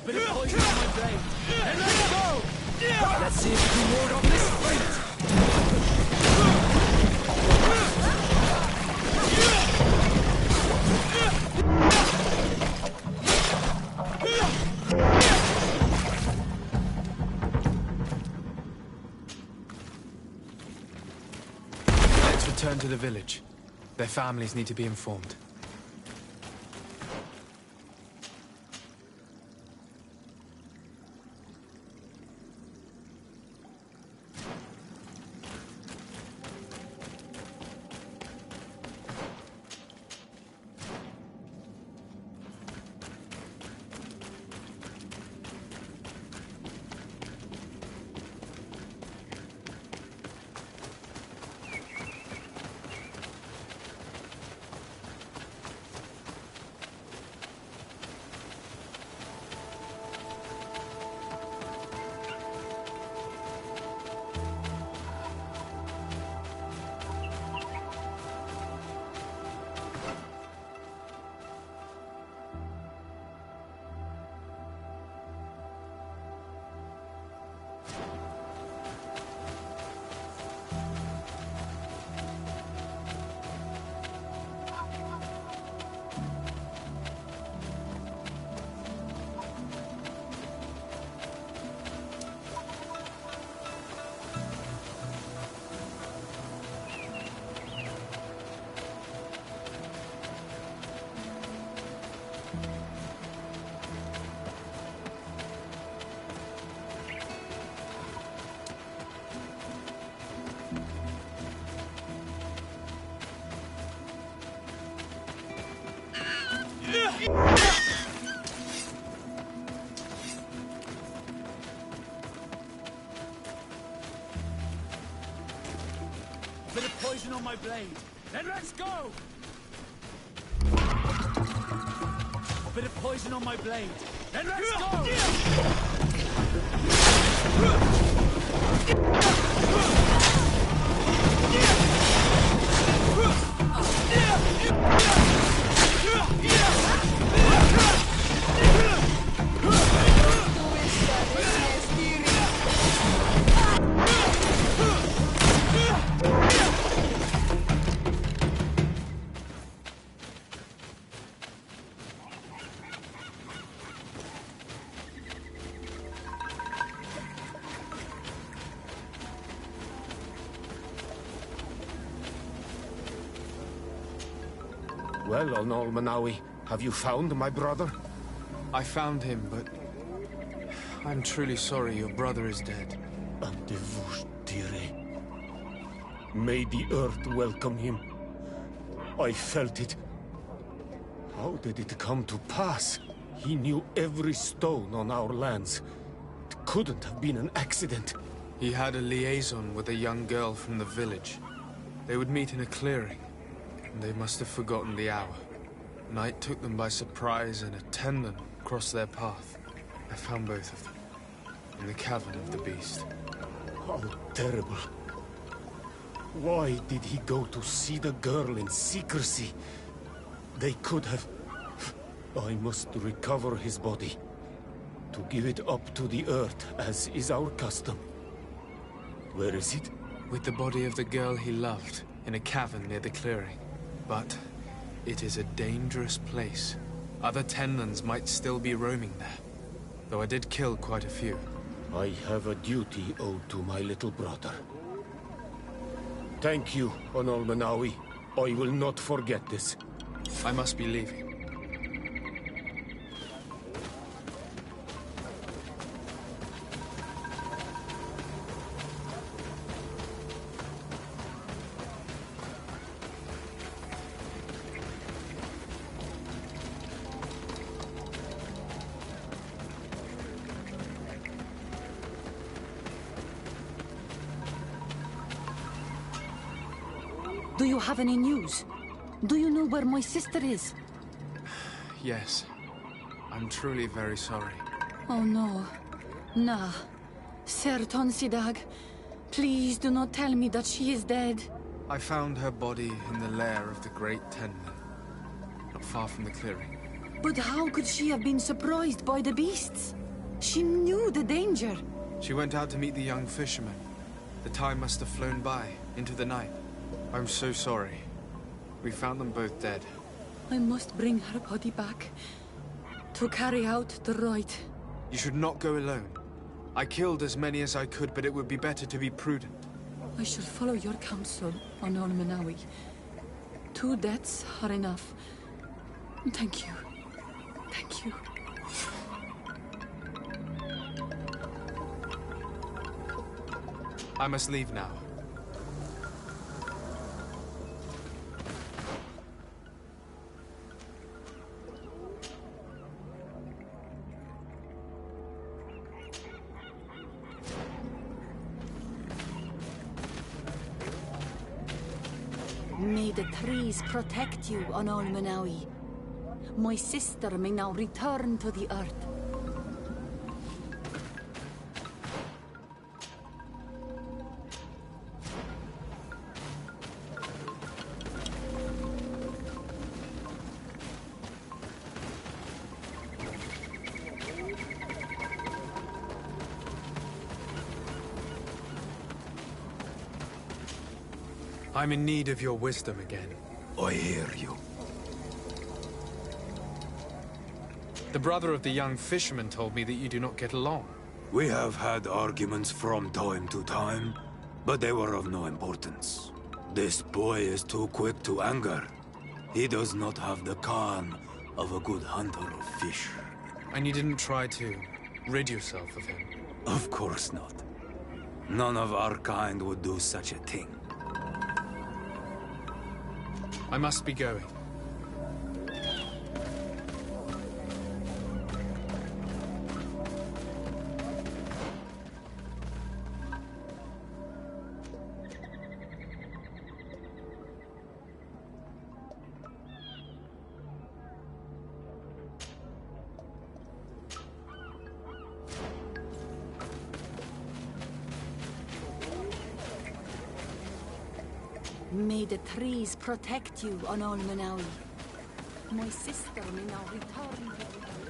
Bit of poison on my blade. And let's go! Let's see if we can ward off this fight!
Let's return to the village. Their families need to be informed.
Bit of poison on my blade. And let's go! Bit of poison on my blade. And let's
Well, Onol Manawi, have you found my brother?
I found him, but I'm truly sorry your brother is dead.
May the earth welcome him. I felt it. How did it come to pass? He knew every stone on our lands. It couldn't have been an accident.
He had a liaison with a young girl from the village. They would meet in a clearing, and they must have forgotten the hour. Night took them by surprise, and a tendon crossed their path. I found both of them, in the cavern of the beast.
How terrible. Why did he go to see the girl in secrecy? They could have... I must recover his body. To give it up to the earth, as is our custom. Where is it?
With the body of the girl he loved, in a cavern near the clearing. But it is a dangerous place. Other Tenlans might still be roaming there. Though I did kill quite a few.
I have a duty owed to my little brother. Thank you, Onol Manawi. I will not forget this.
I must be leaving.
Do you have any news? Do you know where my sister is?
Yes. I'm truly very sorry.
Oh no. Nah. Ser Tonsidag, please do not tell me that she is dead.
I found her body in the lair of the Great Tenman, not far from the clearing.
But how could she have been surprised by the beasts? She knew the danger.
She went out to meet the young fisherman. The time must have flown by, into the night. I'm so sorry. We found them both dead.
I must bring her body back to carry out the rite.
You should not go alone. I killed as many as I could, but it would be better to be prudent.
I shall follow your counsel, Onol Manawi. 2 deaths are enough. Thank you. Thank you.
I must leave now.
May the trees protect you, Onol Manawi. My sister may now return to the earth.
I'm in need of your wisdom again.
I hear you.
The brother of the young fisherman told me that you do not get along.
We have had arguments from time to time, but they were of no importance. This boy is too quick to anger. He does not have the calm of a good hunter of fish.
And you didn't try to rid yourself of him?
Of course not. None of our kind would do such a thing.
I must be going.
May the trees protect you, Onol Manawi. My sister may now return to the earth.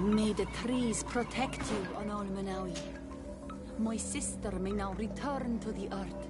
May the trees protect you on Olmanawi. My sister may now return to the earth.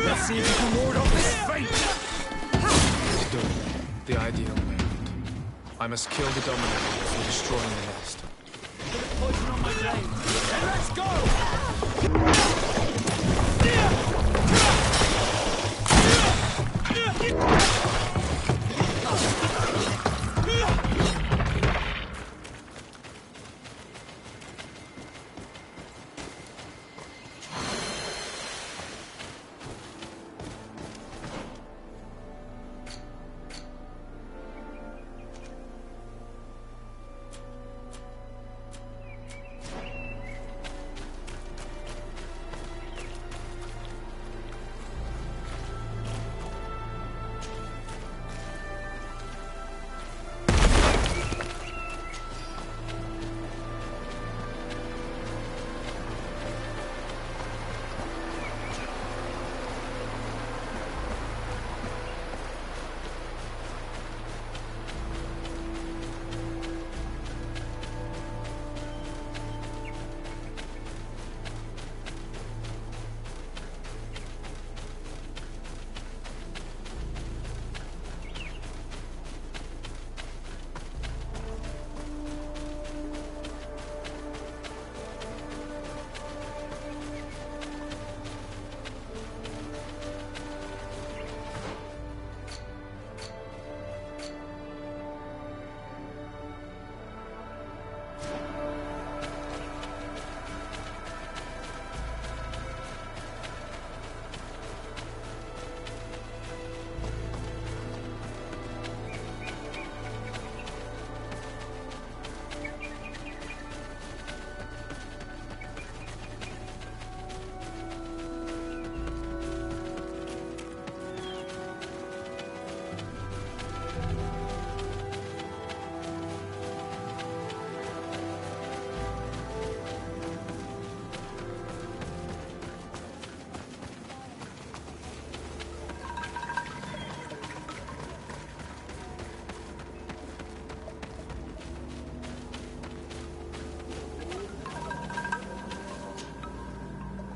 Let's see if you can ward off this fate! Doom, the ideal moment. I must kill the Dominator before destroying the nest.
Poison on my blade. And let's go!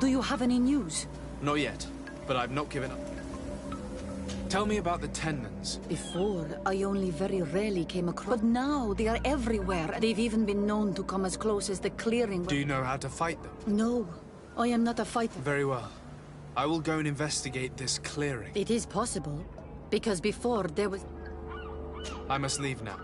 Do you have any news?
Not yet, but I've not given up. Tell me about the Tendons.
Before, I only very rarely came across. But now, they are everywhere. They've even been known to come as close as the clearing.
Do you know how to fight them?
No, I am not a fighter.
Very well. I will go and investigate this clearing.
It is possible, because before there was...
I must leave now.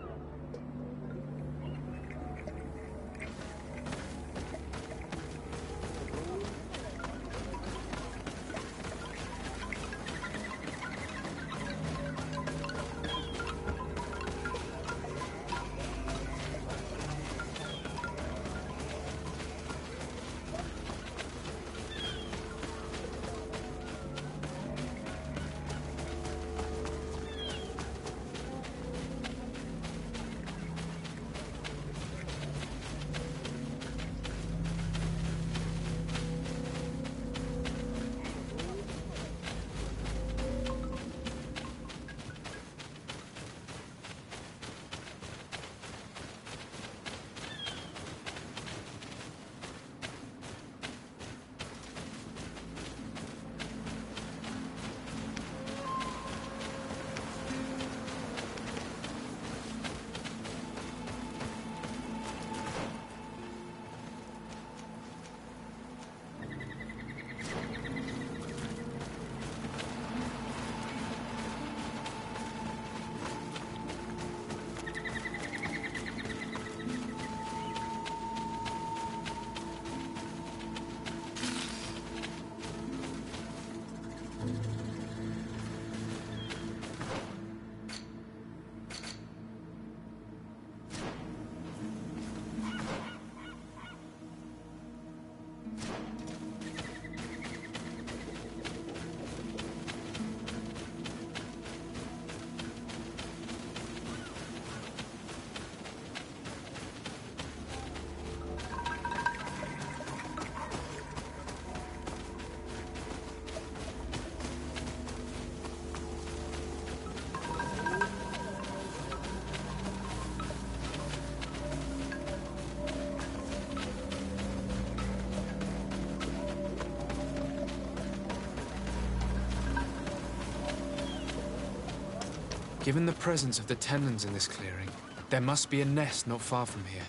Given the presence of the tenons in this clearing, there must be a nest not far from here.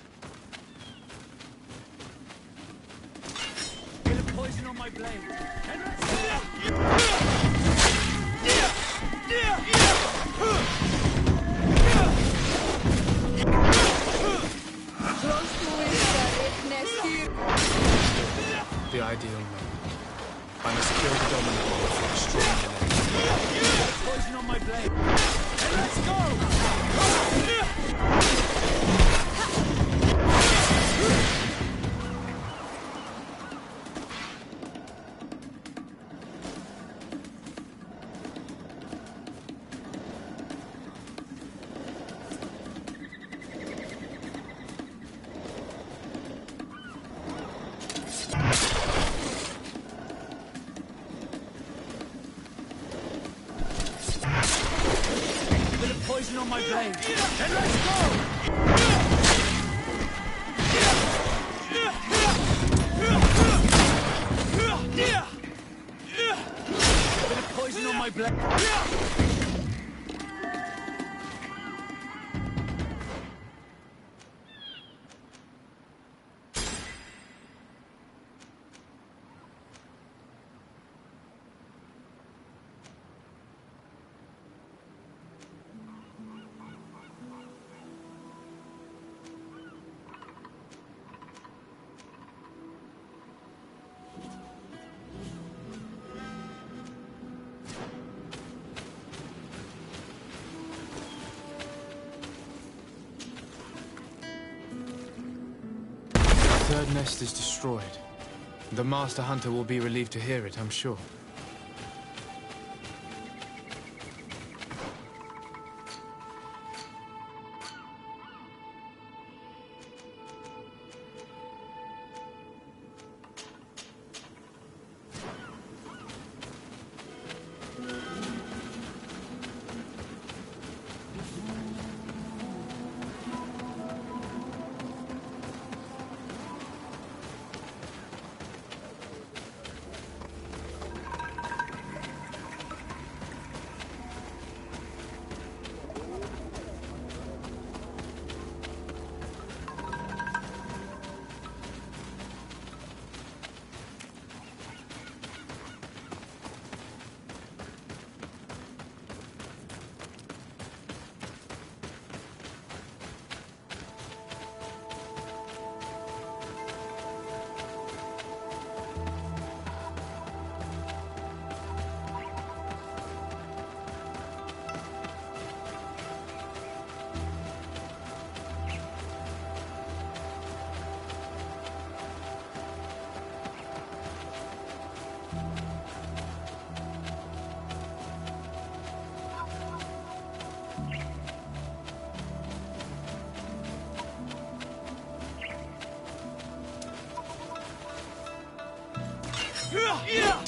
Feel the poison on my blade.
The ideal moment. I must kill the dominant one before destroying the nest.
Poison on my blade. And let's go! Poison on my blade. And let's go! Bit of poison on my blade.
The third nest is destroyed. The Master Hunter will be relieved to hear it, I'm sure.
Yeah!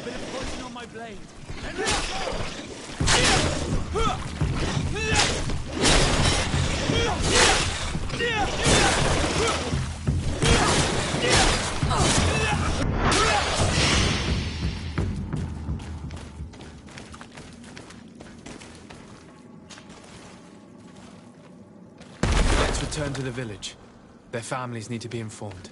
Bit of poison on my blade. And let's
Let's return to the village. Their families need to be informed.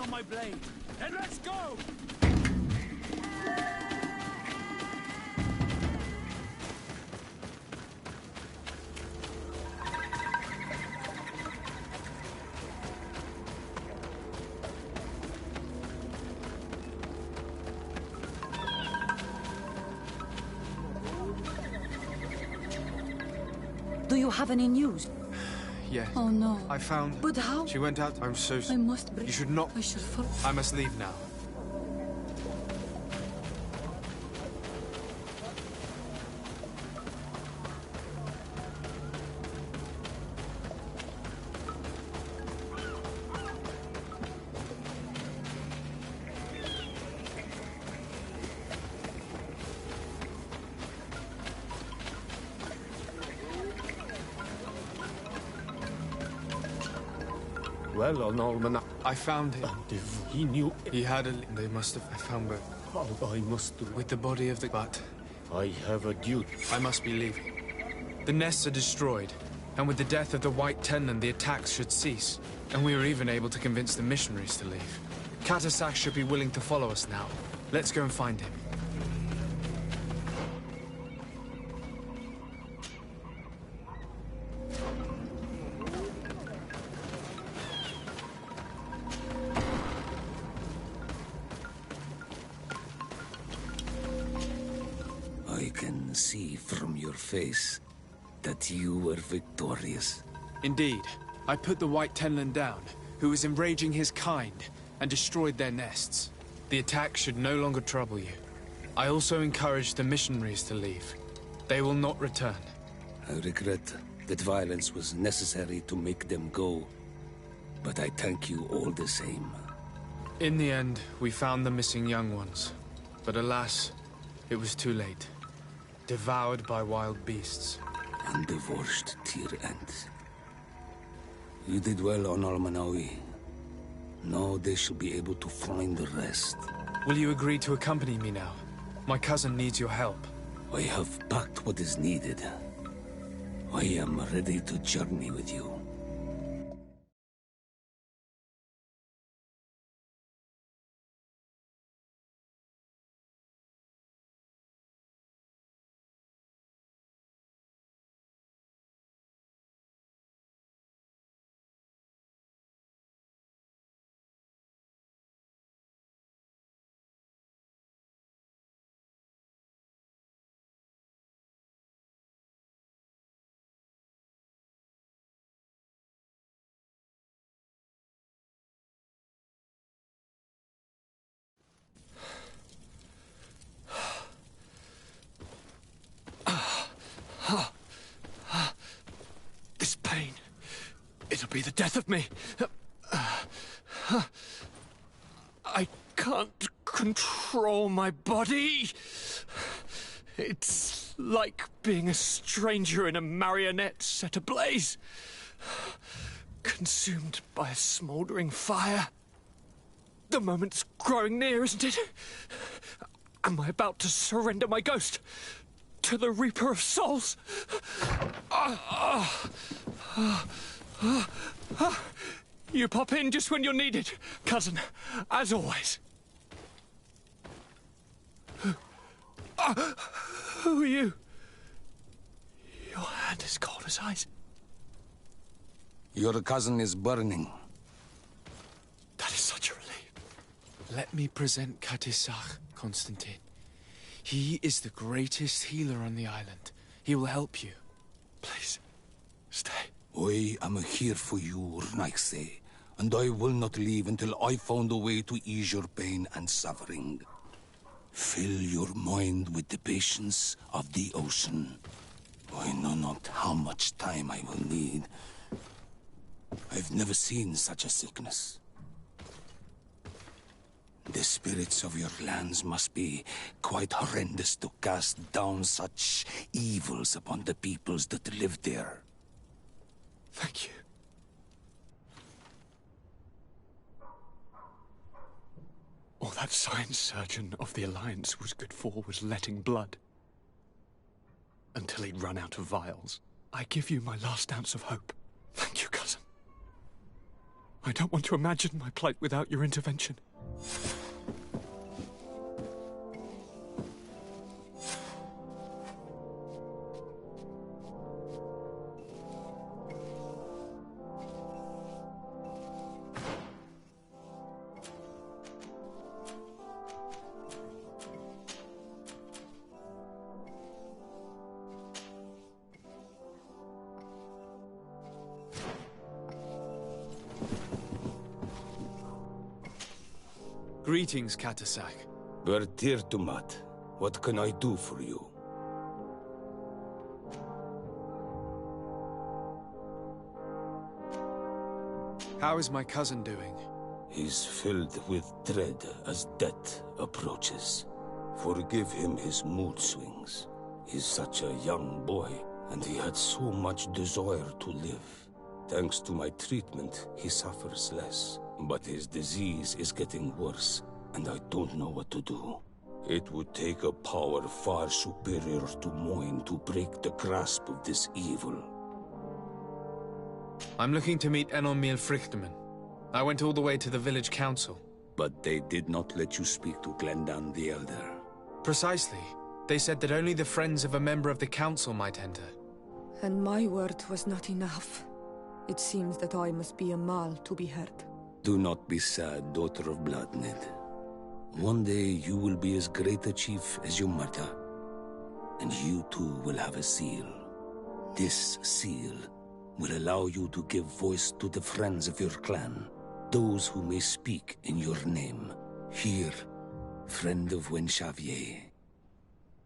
on my blade. Then let's go!
Do you have any news?
Yes.
Oh no.
I found...
But how?
She went out. I'm so...
I must breathe.
You should not...
I should fall.
I must leave now.
Well, on Almanac.
I found him.
And if he knew...
He had a... They must have... I found where...
Oh, I must do...
With the body of the... But...
I have a duty.
I must be leaving. The nests are destroyed, and with the death of the White Tenland, the attacks should cease. And we were even able to convince the missionaries to leave. Katasak should be willing to follow us now. Let's go and find him.
I can see from your face that you were victorious.
Indeed. I put the White Tenland down, who was enraging his kind, and destroyed their nests. The attack should no longer trouble you. I also encouraged the missionaries to leave. They will not return.
I regret that violence was necessary to make them go, but I thank you all the same.
In the end, we found the missing young ones. But alas, it was too late. Devoured by wild beasts.
And divorced tear ends. You did well on Almanawi. Now they shall be able to find the rest.
Will you agree to accompany me now? My cousin needs your help.
I have packed what is needed. I am ready to journey with you.
This pain, it'll be the death of me. I can't control my body. It's like being a stranger in a marionette set ablaze, consumed by a smouldering fire. The moment's growing near, isn't it? Am I about to surrender my ghost to the Reaper of Souls? You pop in just when you're needed, cousin, as always. Who are you? Your hand is cold as ice.
Your cousin is burning.
That is such a relief.
Let me present Katisak, Constantine. He is the greatest healer on the island. He will help you.
Please, stay.
I am here for you, Rnaise, and I will not leave until I found a way to ease your pain and suffering. Fill your mind with the patience of the ocean. I know not how much time I will need. I've never seen such a sickness. The spirits of your lands must be quite horrendous to cast down such evils upon the peoples that live there.
Thank you. All that science surgeon of the Alliance was good for was letting blood. Until he'd run out of vials. I give you my last ounce of hope. Thank you, cousin. I don't want to imagine my plight without your intervention.
Greetings, Katasak.
Bertirtumat, what can I do for you?
How is my cousin doing?
He's filled with dread as death approaches. Forgive him his mood swings. He's such a young boy, and he had so much desire to live. Thanks to my treatment, he suffers less. But his disease is getting worse, and I don't know what to do. It would take a power far superior to mine to break the grasp of this evil.
I'm looking to meet Enormil Frichtman. I went all the way to the village council.
But they did not let you speak to Glendan the Elder.
Precisely. They said that only the friends of a member of the council might enter.
And my word was not enough. It seems that I must be a Mal to be heard.
Do not be sad, daughter of Bloodnid. One day you will be as great a chief as your mother. And you too will have a seal. This seal will allow you to give voice to the friends of your clan, those who may speak in your name. Here, friend of Wenxavier.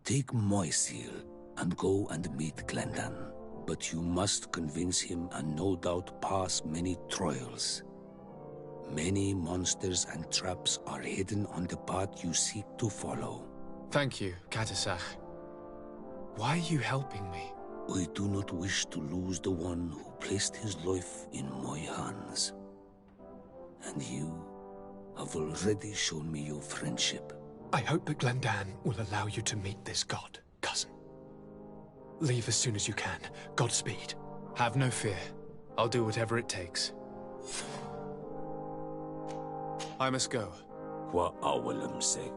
Take my seal and go and meet Glendan. But you must convince him and no doubt pass many trials. Many monsters and traps are hidden on the path you seek to follow.
Thank you, Katasach. Why are you helping me?
I do not wish to lose the one who placed his life in my hands. And you have already shown me your friendship.
I hope that Glendan will allow you to meet this god, cousin. Leave as soon as you can. Godspeed.
Have no fear. I'll do whatever it takes. I must go.
Qua awalam sake.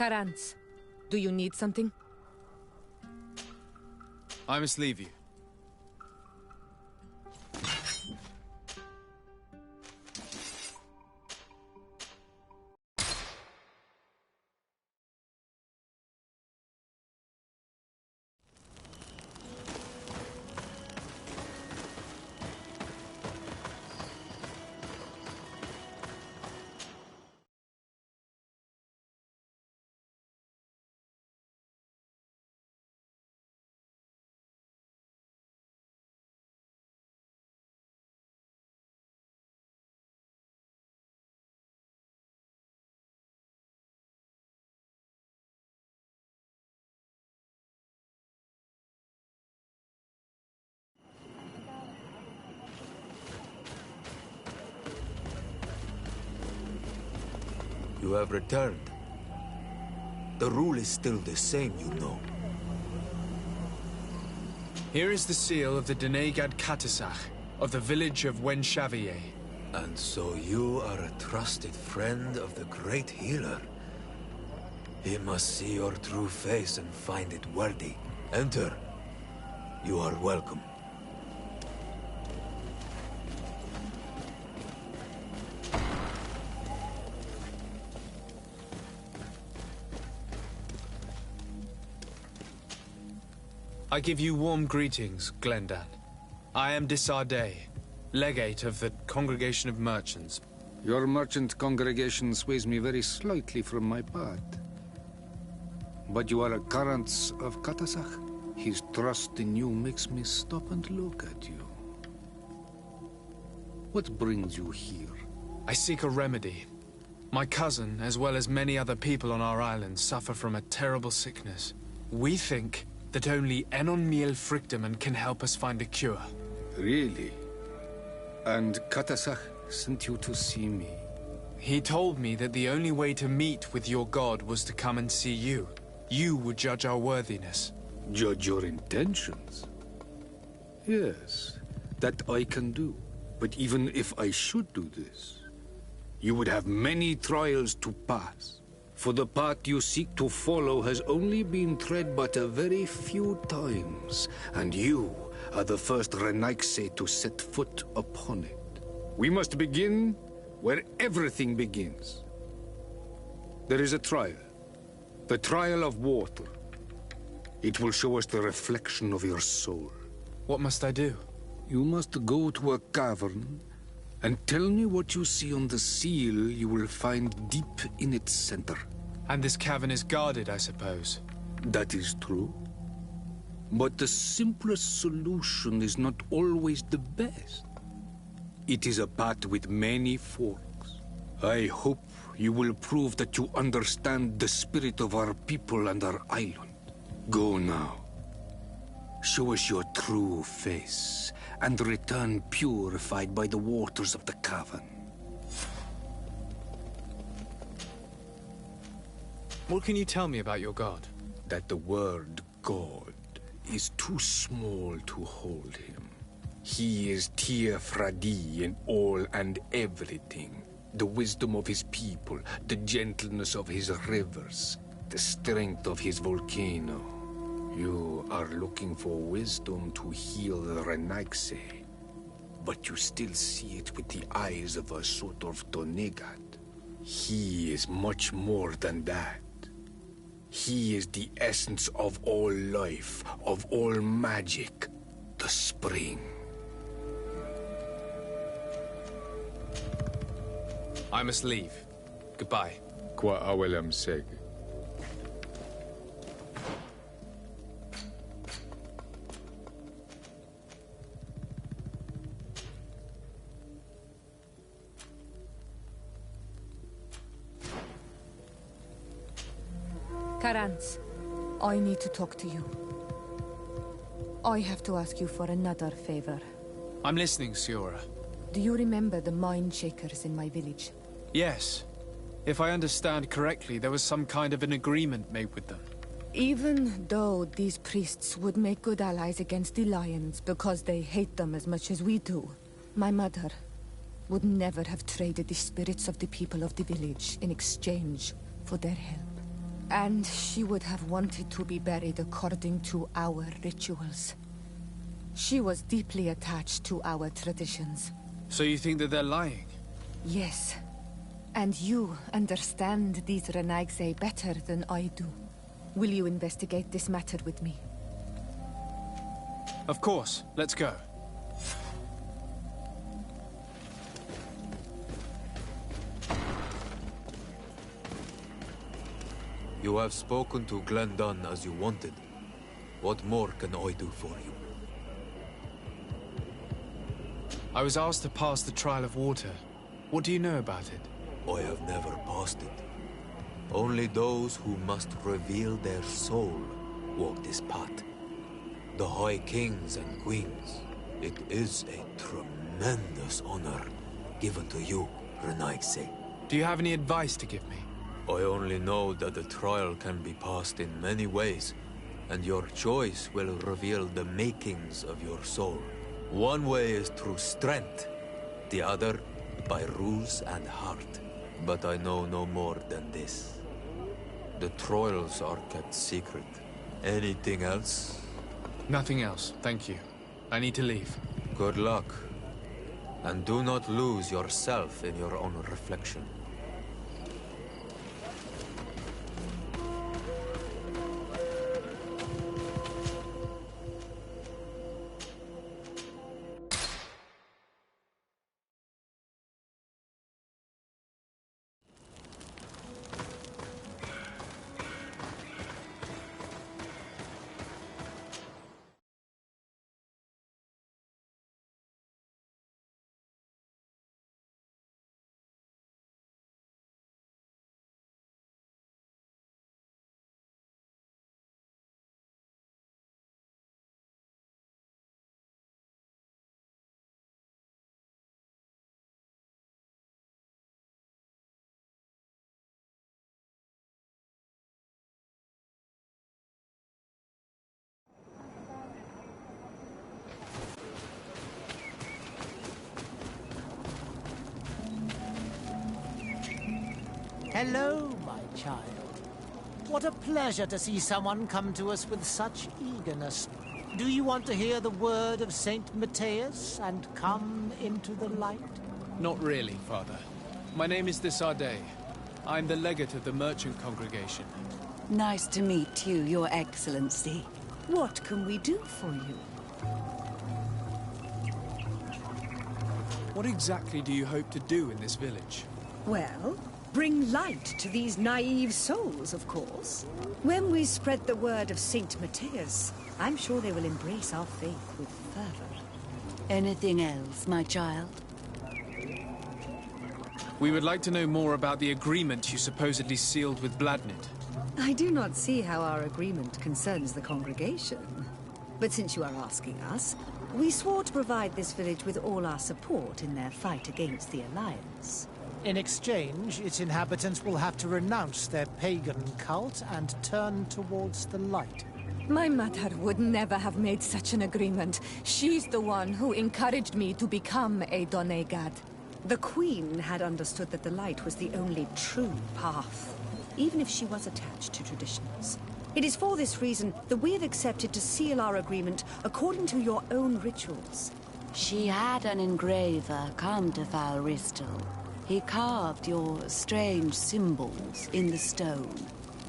Karantz, do you need something?
I must leave you.
You have returned. The rule is still the same, you know.
Here is the seal of the Denegad Katasach, of the village of Wenshavier.
And so you are a trusted friend of the great healer. He must see your true face and find it worthy. Enter. You are welcome.
I give you warm greetings, Glendan. I am Disarday, legate of the Congregation of Merchants.
Your merchant congregation sways me very slightly from my path. But you are a currents of Katasach. His trust in you makes me stop and look at you. What brings you here?
I seek a remedy. My cousin, as well as many other people on our island, suffer from a terrible sickness. We think that only Enon Miel Frictamen can help us find a cure.
Really? And Katasach sent you to see me?
He told me that the only way to meet with your god was to come and see you. You would judge our worthiness.
Judge your intentions? Yes, that I can do. But even if I should do this, you would have many trials to pass. For the path you seek to follow has only been tread but a very few times, and you are the first Renaigse to set foot upon it. We must begin where everything begins. There is a trial. The trial of water. It will show us the reflection of your soul.
What must I do?
You must go to a cavern and tell me what you see on the seal you will find deep in its center.
And this cavern is guarded, I suppose.
That is true. But the simplest solution is not always the best. It is a path with many forks. I hope you will prove that you understand the spirit of our people and our island. Go now. Show us your true face, and return purified by the waters of the cavern.
What can you tell me about your god?
That the word God is too small to hold him. He is Tir Fradi in all and everything. The wisdom of his people, the gentleness of his rivers, the strength of his volcano. You are looking for wisdom to heal the Renaigse, but you still see it with the eyes of a sort of Donegat. He is much more than that. He is the essence of all life, of all magic, the spring.
I must leave. Goodbye.
Qua awelam seg.
Karans, I need to talk to you. I have to ask you for another favor.
I'm listening, Siora.
Do you remember the mind shakers in my village?
Yes. If I understand correctly, there was some kind of an agreement made with them.
Even though these priests would make good allies against the Lions because they hate them as much as we do, my mother would never have traded the spirits of the people of the village in exchange for their help. And she would have wanted to be buried according to our rituals. She was deeply attached to our traditions.
So you think that they're lying?
Yes. And you understand these Renaigse better than I do. Will you investigate this matter with me?
Of course. Let's go.
You have spoken to Glendan as you wanted. What more can I do for you?
I was asked to pass the trial of water. What do you know about it?
I have never passed it. Only those who must reveal their soul walk this path. The High Kings and Queens. It is a tremendous honor given to you, Renaigse.
Do you have any advice to give me?
I only know that the trial can be passed in many ways, and your choice will reveal the makings of your soul. One way is through strength, the other by rules and heart. But I know no more than this. The trials are kept secret. Anything else?
Nothing else, thank you. I need to leave.
Good luck. And do not lose yourself in your own reflection.
Hello, my child. What a pleasure to see someone come to us with such eagerness. Do you want to hear the word of Saint Matthias and come into the light?
Not really, Father. My name is Desardet. I'm the legate of the merchant congregation.
Nice to meet you, Your Excellency. What can we do for you?
What exactly do you hope to do in this village?
Well, bring light to these naive souls, of course. When we spread the word of Saint Matthias, I'm sure they will embrace our faith with fervor.
Anything else, my child?
We would like to know more about the agreement you supposedly sealed with Bladnid.
I do not see how our agreement concerns the congregation. But since you are asking us, we swore to provide this village with all our support in their fight against the Alliance.
In exchange, its inhabitants will have to renounce their pagan cult and turn towards the light.
My mother would never have made such an agreement. She's the one who encouraged me to become a Donegad.
The Queen had understood that the light was the only true path, even if she was attached to traditions. It is for this reason that we have accepted to seal our agreement according to your own rituals.
She had an engraver come to Falristal. He carved your strange symbols in the stone.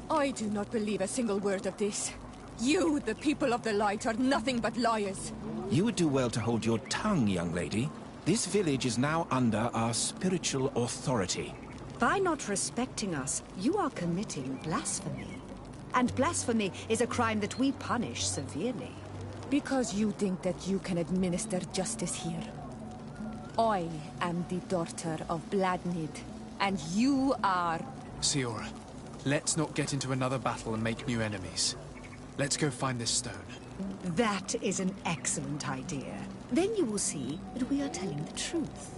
I do not believe a single word of this. You, the people of the light, are nothing but liars.
You would do well to hold your tongue, young lady. This village is now under our spiritual authority.
By not respecting us, you are committing blasphemy. And blasphemy is a crime that we punish severely.
Because you think that you can administer justice here. I am the daughter of Bladnid, and you are...
Siora, let's not get into another battle and make new enemies. Let's go find this stone.
That is an excellent idea. Then you will see that we are telling the truth.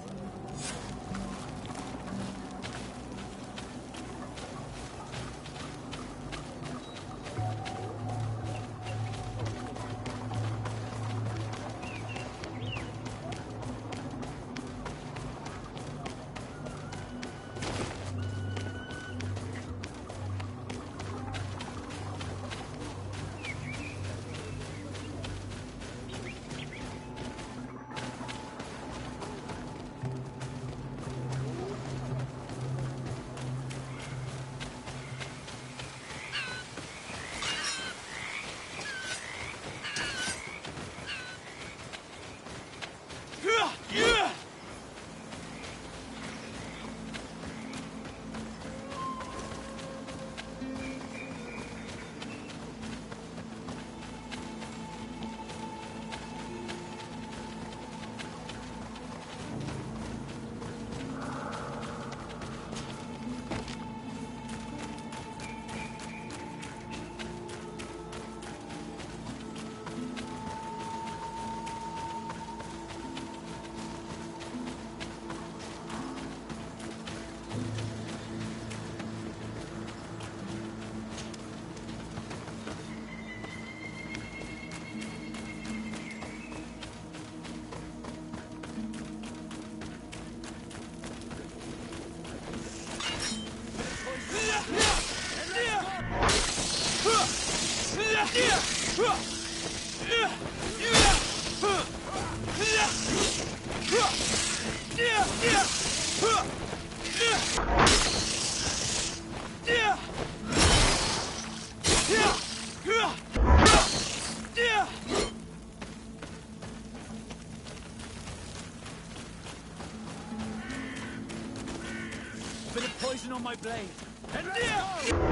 Bit of poison on my blade. And let's go!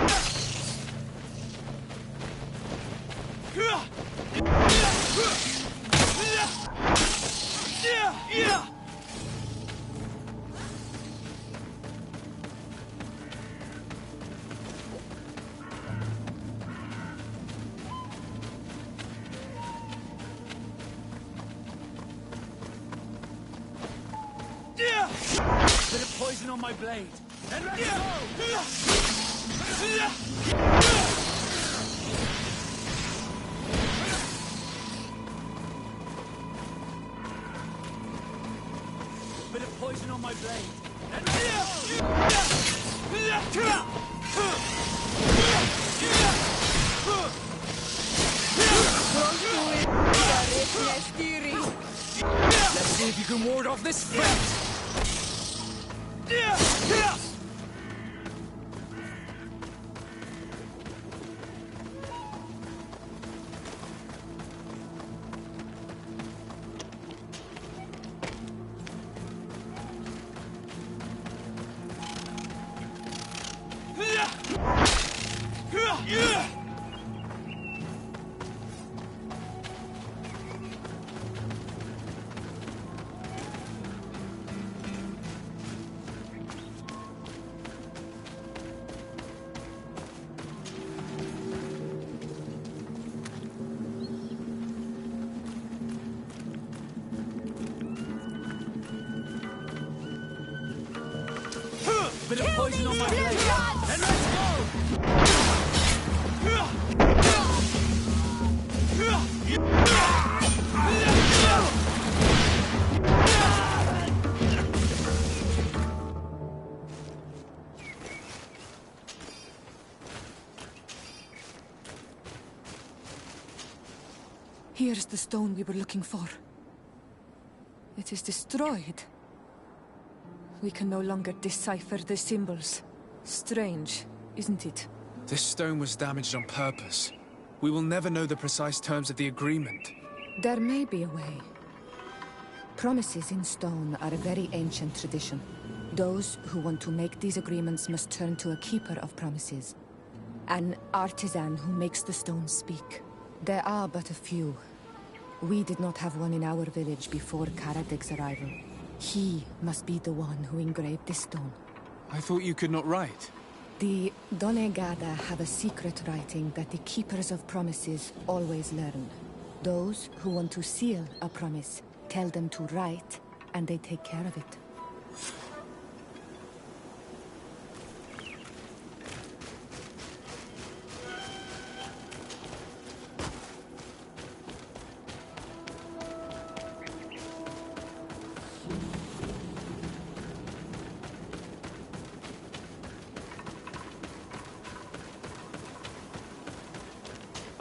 Bit of poison on my blade. And let's go! Bit of poison on my blade. And let's
Let's see if you can ward off this fate!
Bit of poison on my blade. And let's go!
Here's the stone we were looking for. It is destroyed. We can no longer decipher the symbols. Strange, isn't it?
This stone was damaged on purpose. We will never know the precise terms of the agreement.
There may be a way. Promises in stone are a very ancient tradition. Those who want to make these agreements must turn to a keeper of promises. An artisan who makes the stones speak. There are but a few. We did not have one in our village before Karadek's arrival. He must be the one who engraved this stone.
I thought you could not write.
The Donegada have a secret writing that the keepers of promises always learn. Those who want to seal a promise tell them to write, and they take care of it.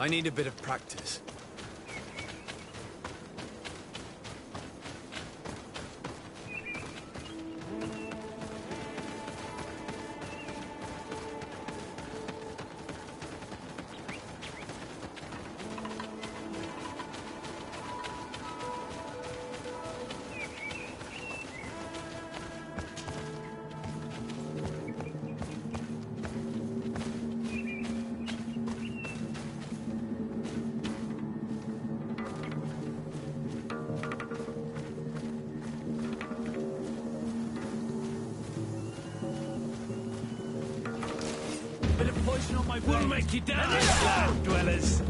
I need a bit of practice.
We'll make you down, dwellers!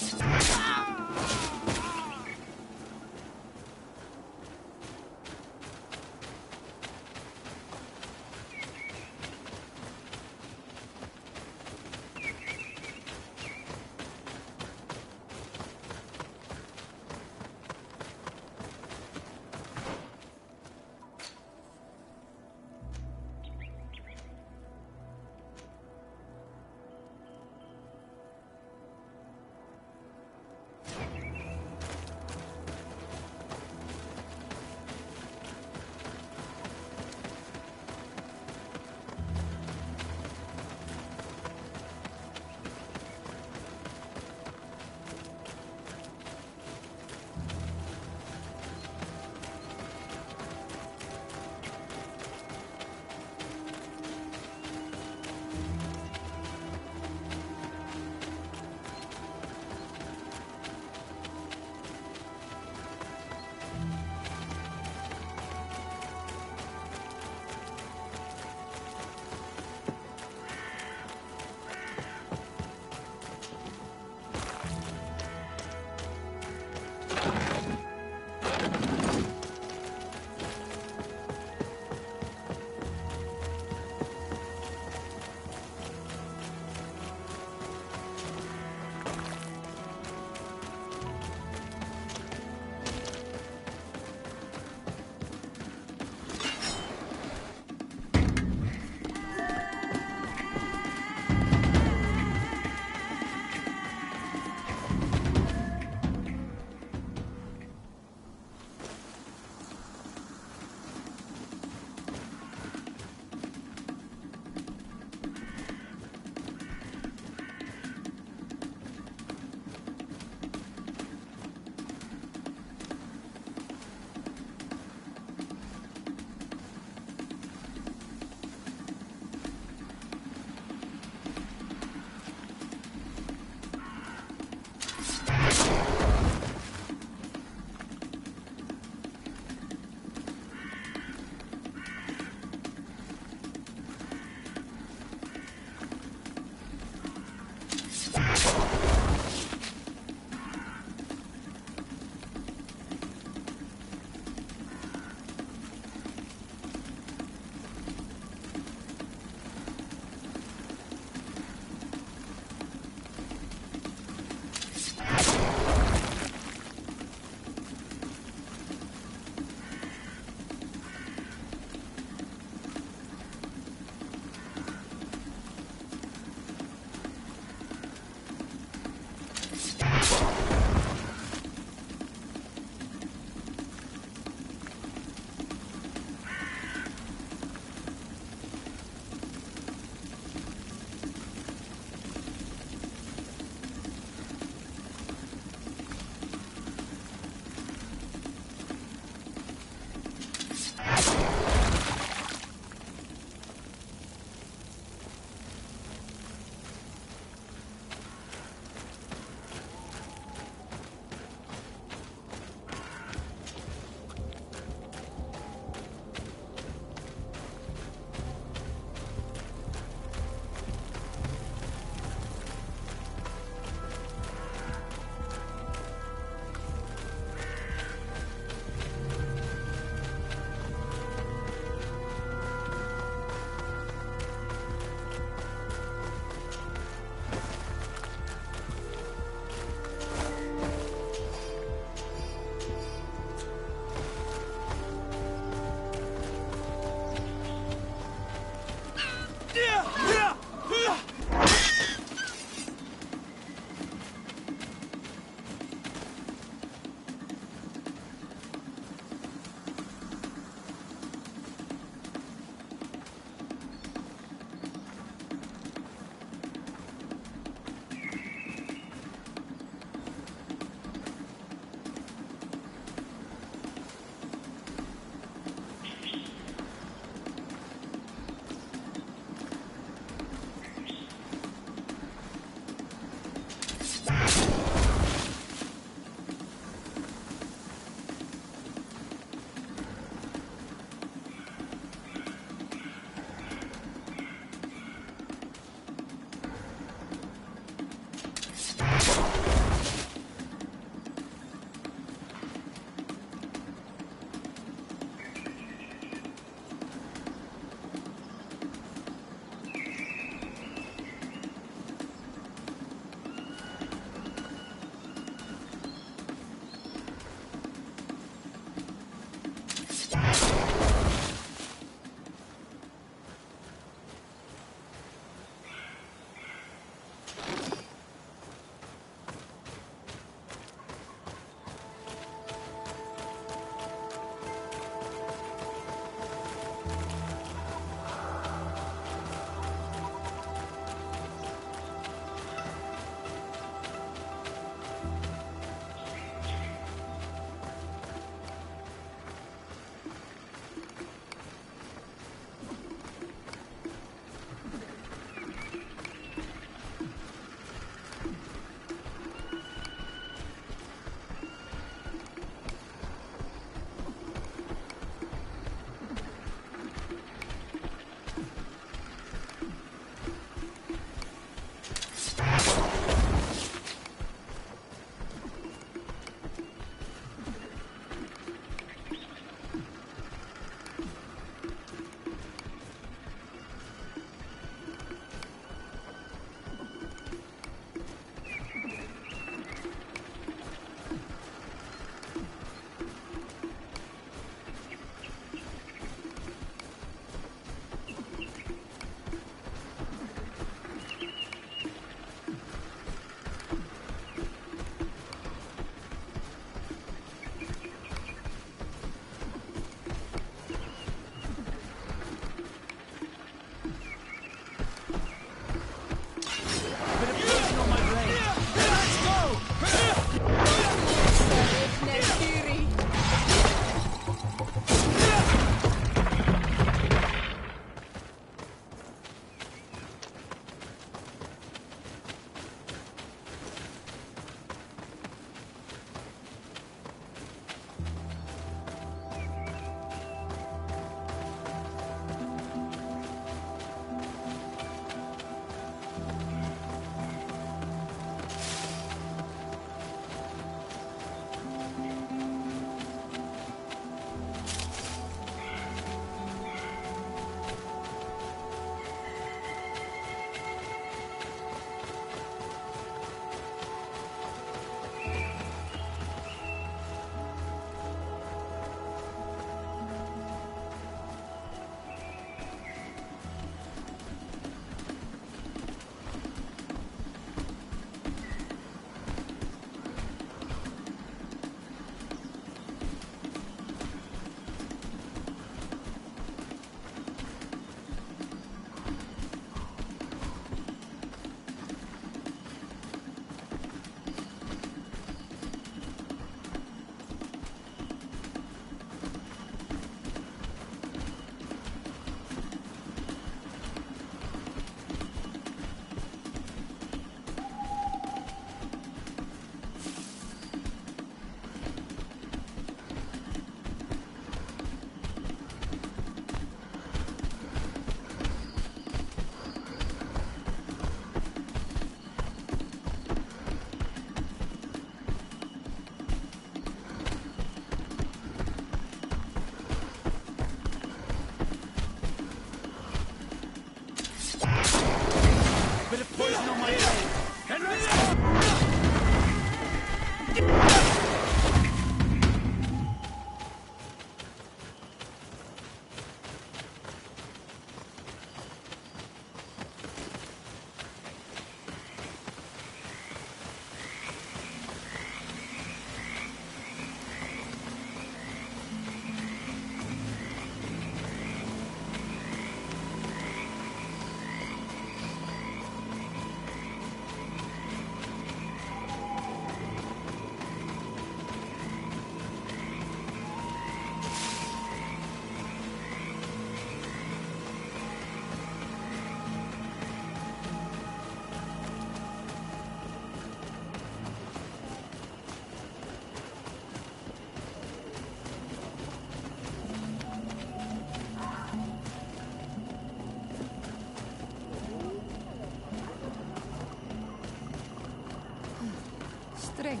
Strange.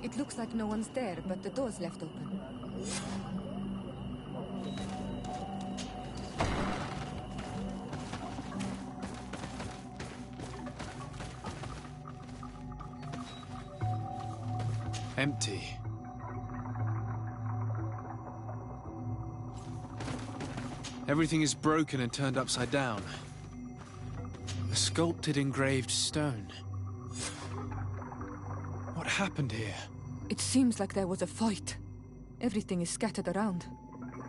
It looks like no one's there, but the door's left open.
Empty. Everything is broken and turned upside down. A sculpted engraved stone. What happened here?
It seems like there was a fight. Everything is scattered around.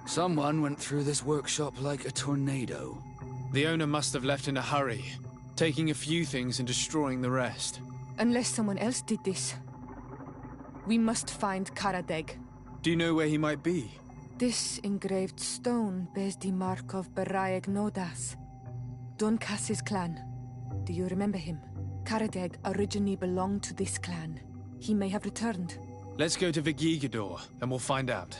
Someone went through this workshop like a tornado.
The owner must have left in a hurry, taking a few things and destroying the rest.
Unless someone else did this. We must find Karadeg.
Do you know where he might be?
This engraved stone bears the mark of Baraeg Nodas, Doncass's clan. Do you remember him? Karadeg originally belonged to this clan. He may have returned.
Let's go to Vigigador, and we'll find out.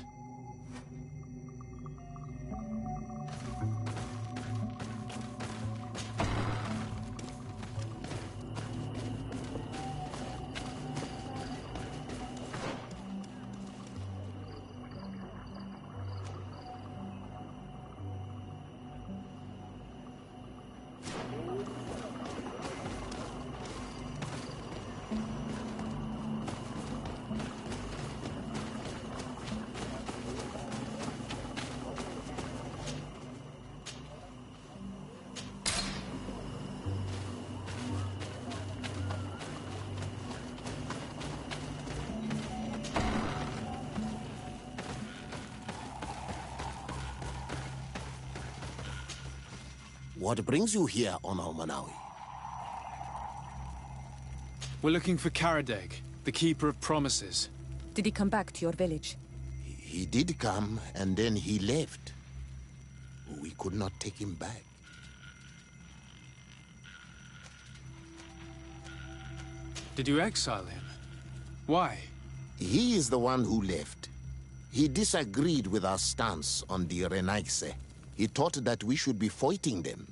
What brings you here on Almanawi?
We're looking for Karadeg, the Keeper of Promises.
Did he come back to your village?
He did come, and then he left. We could not take him back.
Did you exile him? Why?
He is the one who left. He disagreed with our stance on the Renaigse. He thought that we should be fighting them,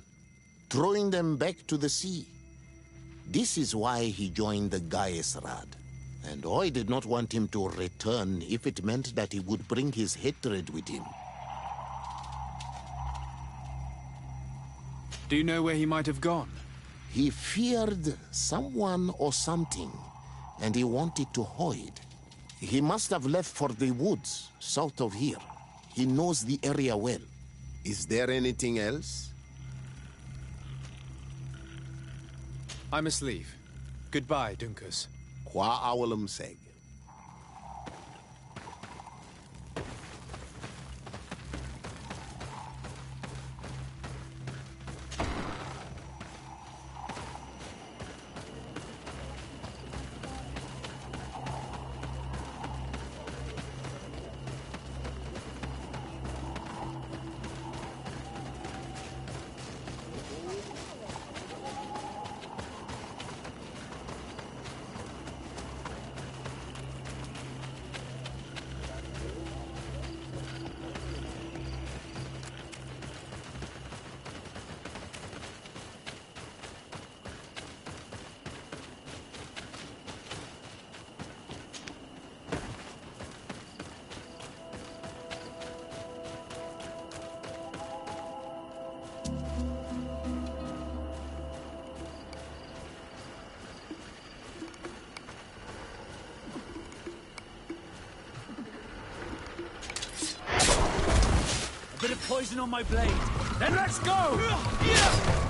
throwing them back to the sea. This is why he joined the Gaesrad. And I did not want him to return if it meant that he would bring his hatred with him.
Do you know where he might have gone?
He feared someone or something, and he wanted to hide. He must have left for the woods, south of here. He knows the area well. Is there anything else?
I must leave. Goodbye, Dunkus.
Qua awalum seg.
Bit of poison on my blade. Then let's go!